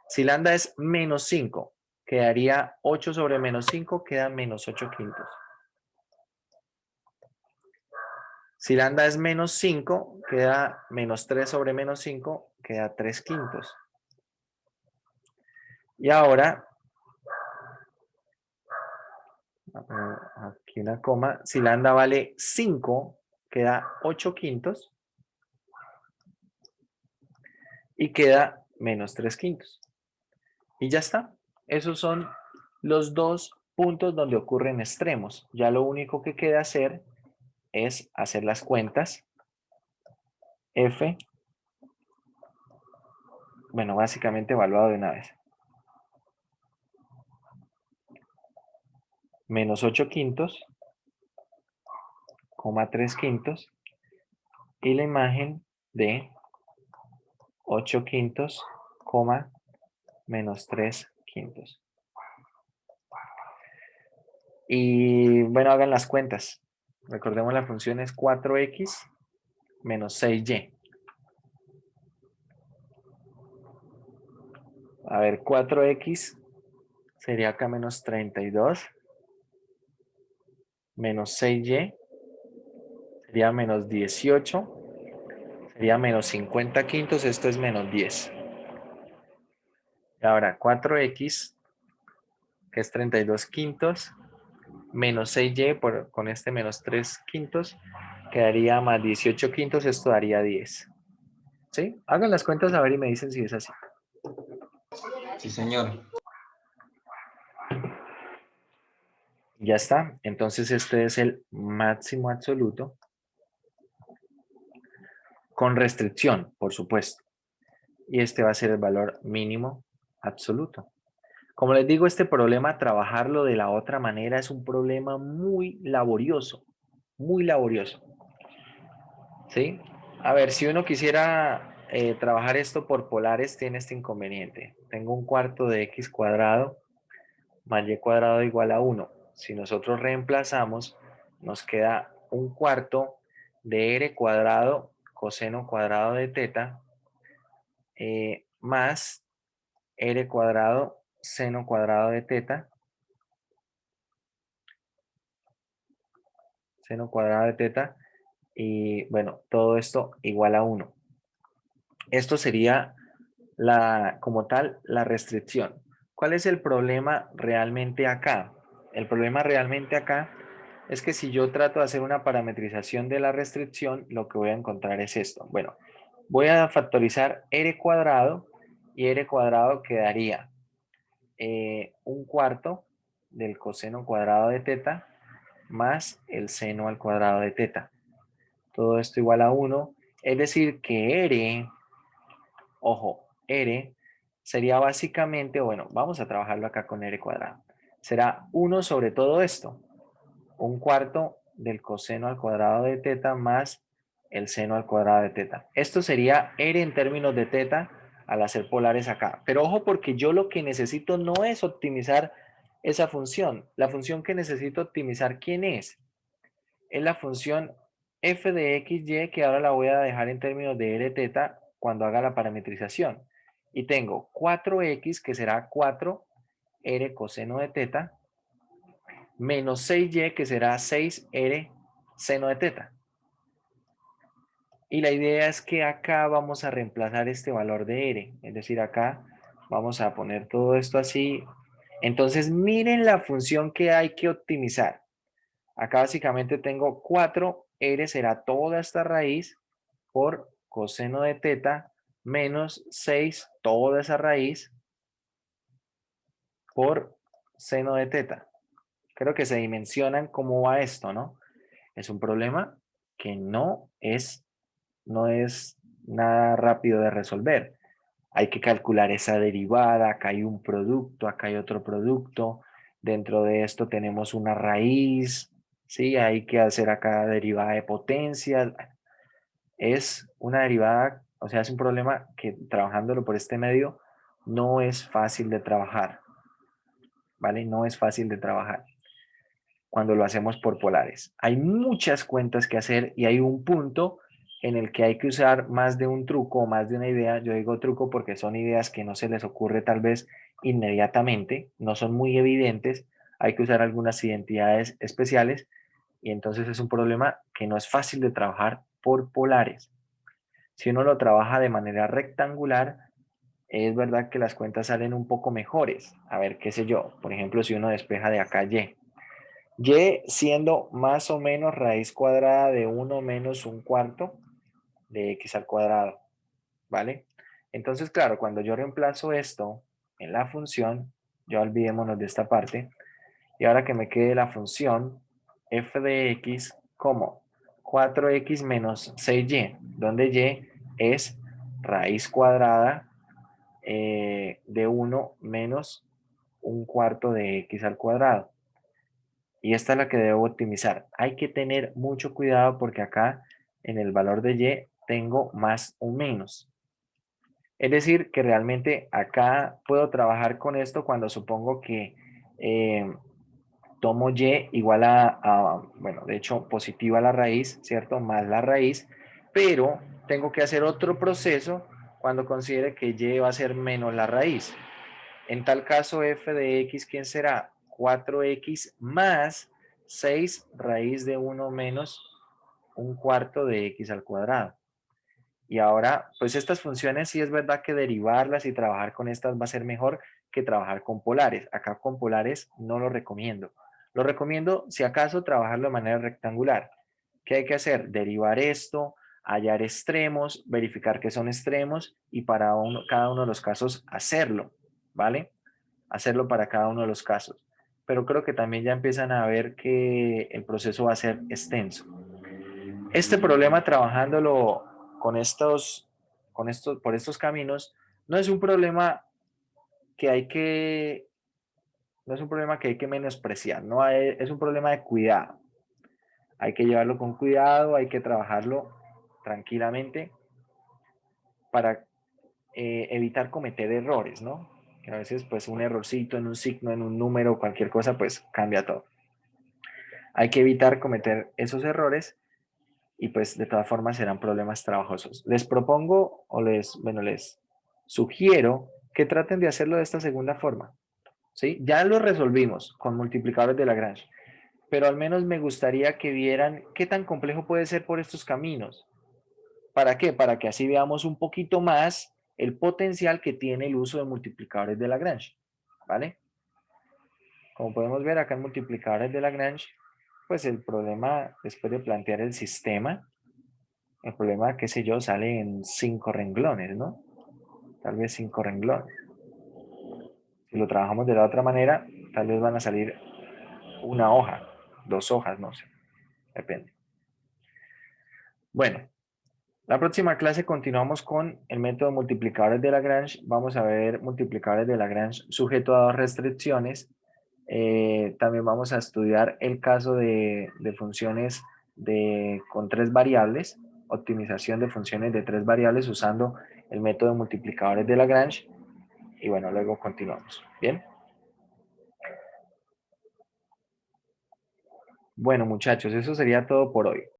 Si lambda es menos 5, quedaría 8 sobre menos 5, queda menos 8 quintos. Si lambda es menos 5, queda menos 3 sobre menos 5, queda 3 quintos. Y ahora, aquí una coma, si lambda vale 5, queda 8 quintos. Y queda menos 3 quintos. Y ya está. Esos son los dos puntos donde ocurren extremos. Ya lo único que queda hacer es hacer las cuentas. F, bueno, básicamente evaluado de una vez. Menos 8 quintos, coma 3 quintos. Y la imagen de 8 quintos, coma menos 3 quintos. Y bueno, hagan las cuentas. Recordemos la función es 4x menos 6y. A ver, 4x sería acá menos 32. Menos 6y sería menos 18. Sería menos 50 quintos. Esto es menos 10. Y ahora 4x, que es 32 quintos, menos 6y con este menos 3 quintos, quedaría más 18 quintos. Esto daría 10. ¿Sí? Hagan las cuentas a ver y me dicen si es así. Sí, señor. Ya está. Entonces este es el máximo absoluto. Con restricción, por supuesto. Y este va a ser el valor mínimo absoluto. Como les digo, este problema, trabajarlo de la otra manera es un problema muy laborioso. Muy laborioso. ¿Sí? A ver, si uno quisiera trabajar esto por polares, tiene este inconveniente. Tengo un cuarto de x cuadrado más y cuadrado igual a 1. Si nosotros reemplazamos, nos queda un cuarto de r cuadrado coseno cuadrado de teta más r cuadrado seno cuadrado de teta, seno cuadrado de teta, y bueno, todo esto igual a 1. Esto sería como tal la restricción. ¿Cuál es el problema realmente acá? El problema realmente acá es que si yo trato de hacer una parametrización de la restricción, lo que voy a encontrar es esto. Bueno, voy a factorizar r cuadrado y r cuadrado quedaría un cuarto del coseno cuadrado de teta más el seno al cuadrado de teta. Todo esto igual a 1. Es decir que r, ojo, r sería básicamente, bueno, vamos a trabajarlo acá con r cuadrado. Será 1 sobre todo esto. Un cuarto del coseno al cuadrado de teta más el seno al cuadrado de teta. Esto sería r en términos de teta al hacer polares acá. Pero ojo, porque yo lo que necesito no es optimizar esa función. La función que necesito optimizar, ¿quién es? Es la función f de xy, que ahora la voy a dejar en términos de r teta cuando haga la parametrización. Y tengo 4x, que será 4 r coseno de teta, menos 6y, que será 6r seno de teta. Y la idea es que acá vamos a reemplazar este valor de r, es decir, acá vamos a poner todo esto así. Entonces miren la función que hay que optimizar. Acá básicamente tengo 4r será toda esta raíz por coseno de teta menos 6 toda esa raíz por seno de teta. Creo que se dimensionan cómo va esto, ¿no? Es un problema que no es nada rápido de resolver. Hay que calcular esa derivada, acá hay un producto, acá hay otro producto, dentro de esto tenemos una raíz, ¿sí? Hay que hacer acá derivada de potencia. Es una derivada, o sea, es un problema que trabajándolo por este medio no es fácil de trabajar, ¿vale? No es fácil de trabajar cuando lo hacemos por polares. Hay muchas cuentas que hacer y hay un punto en el que hay que usar más de un truco o más de una idea. Yo digo truco porque son ideas que no se les ocurre tal vez inmediatamente, no son muy evidentes, hay que usar algunas identidades especiales y entonces es un problema que no es fácil de trabajar por polares. Si uno lo trabaja de manera rectangular, es verdad que las cuentas salen un poco mejores. A ver, qué sé yo, por ejemplo, si uno despeja de acá y siendo más o menos raíz cuadrada de 1 menos un cuarto de x al cuadrado, ¿vale? Entonces, claro, cuando yo reemplazo esto en la función, ya olvidémonos de esta parte, y ahora que me quede la función f de x como 4x menos 6y, donde y es raíz cuadrada de 1 menos un cuarto de x al cuadrado. Y esta es la que debo optimizar. Hay que tener mucho cuidado porque acá en el valor de y tengo más o menos. Es decir, que realmente acá puedo trabajar con esto cuando supongo que tomo y igual bueno, de hecho positiva la raíz, ¿cierto? Más la raíz, pero tengo que hacer otro proceso cuando considere que y va a ser menos la raíz. En tal caso, f de x, ¿quién será? 4x más 6 raíz de 1 menos un cuarto de x al cuadrado. Y ahora, pues estas funciones sí es verdad que derivarlas y trabajar con estas va a ser mejor que trabajar con polares. Acá con polares no lo recomiendo. Lo recomiendo, si acaso, trabajarlo de manera rectangular. ¿Qué hay que hacer? Derivar esto, hallar extremos, verificar que son extremos y para cada uno de los casos hacerlo, ¿vale? Hacerlo para cada uno de los casos. Pero creo que también ya empiezan a ver que el proceso va a ser extenso. Este problema trabajándolo por estos caminos, no es un problema que hay que, no es un problema que hay que menospreciar, no es un problema de cuidado. Hay que llevarlo con cuidado, hay que trabajarlo tranquilamente para evitar cometer errores, ¿no? Que a veces pues un errorcito en un signo, en un número, cualquier cosa, pues cambia todo. Hay que evitar cometer esos errores y pues de todas formas serán problemas trabajosos. Les propongo o les sugiero que traten de hacerlo de esta segunda forma, ¿sí? Ya lo resolvimos con multiplicadores de Lagrange, pero al menos me gustaría que vieran qué tan complejo puede ser por estos caminos. ¿Para qué? Para que así veamos un poquito más el potencial que tiene el uso de multiplicadores de Lagrange, ¿vale? Como podemos ver acá en multiplicadores de Lagrange, pues el problema, después de plantear el sistema, el problema, qué sé yo, sale en 5 renglones, ¿no? Tal vez 5 renglones. Si lo trabajamos de la otra manera, tal vez van a salir una hoja, 2 hojas, no sé, depende. Bueno, la próxima clase continuamos con el método multiplicadores de Lagrange. Vamos a ver multiplicadores de Lagrange sujeto a 2 restricciones. También vamos a estudiar el caso de funciones con 3 variables, optimización de funciones de 3 variables usando el método de multiplicadores de Lagrange. Y bueno, luego continuamos. Bien. Bueno, muchachos, eso sería todo por hoy.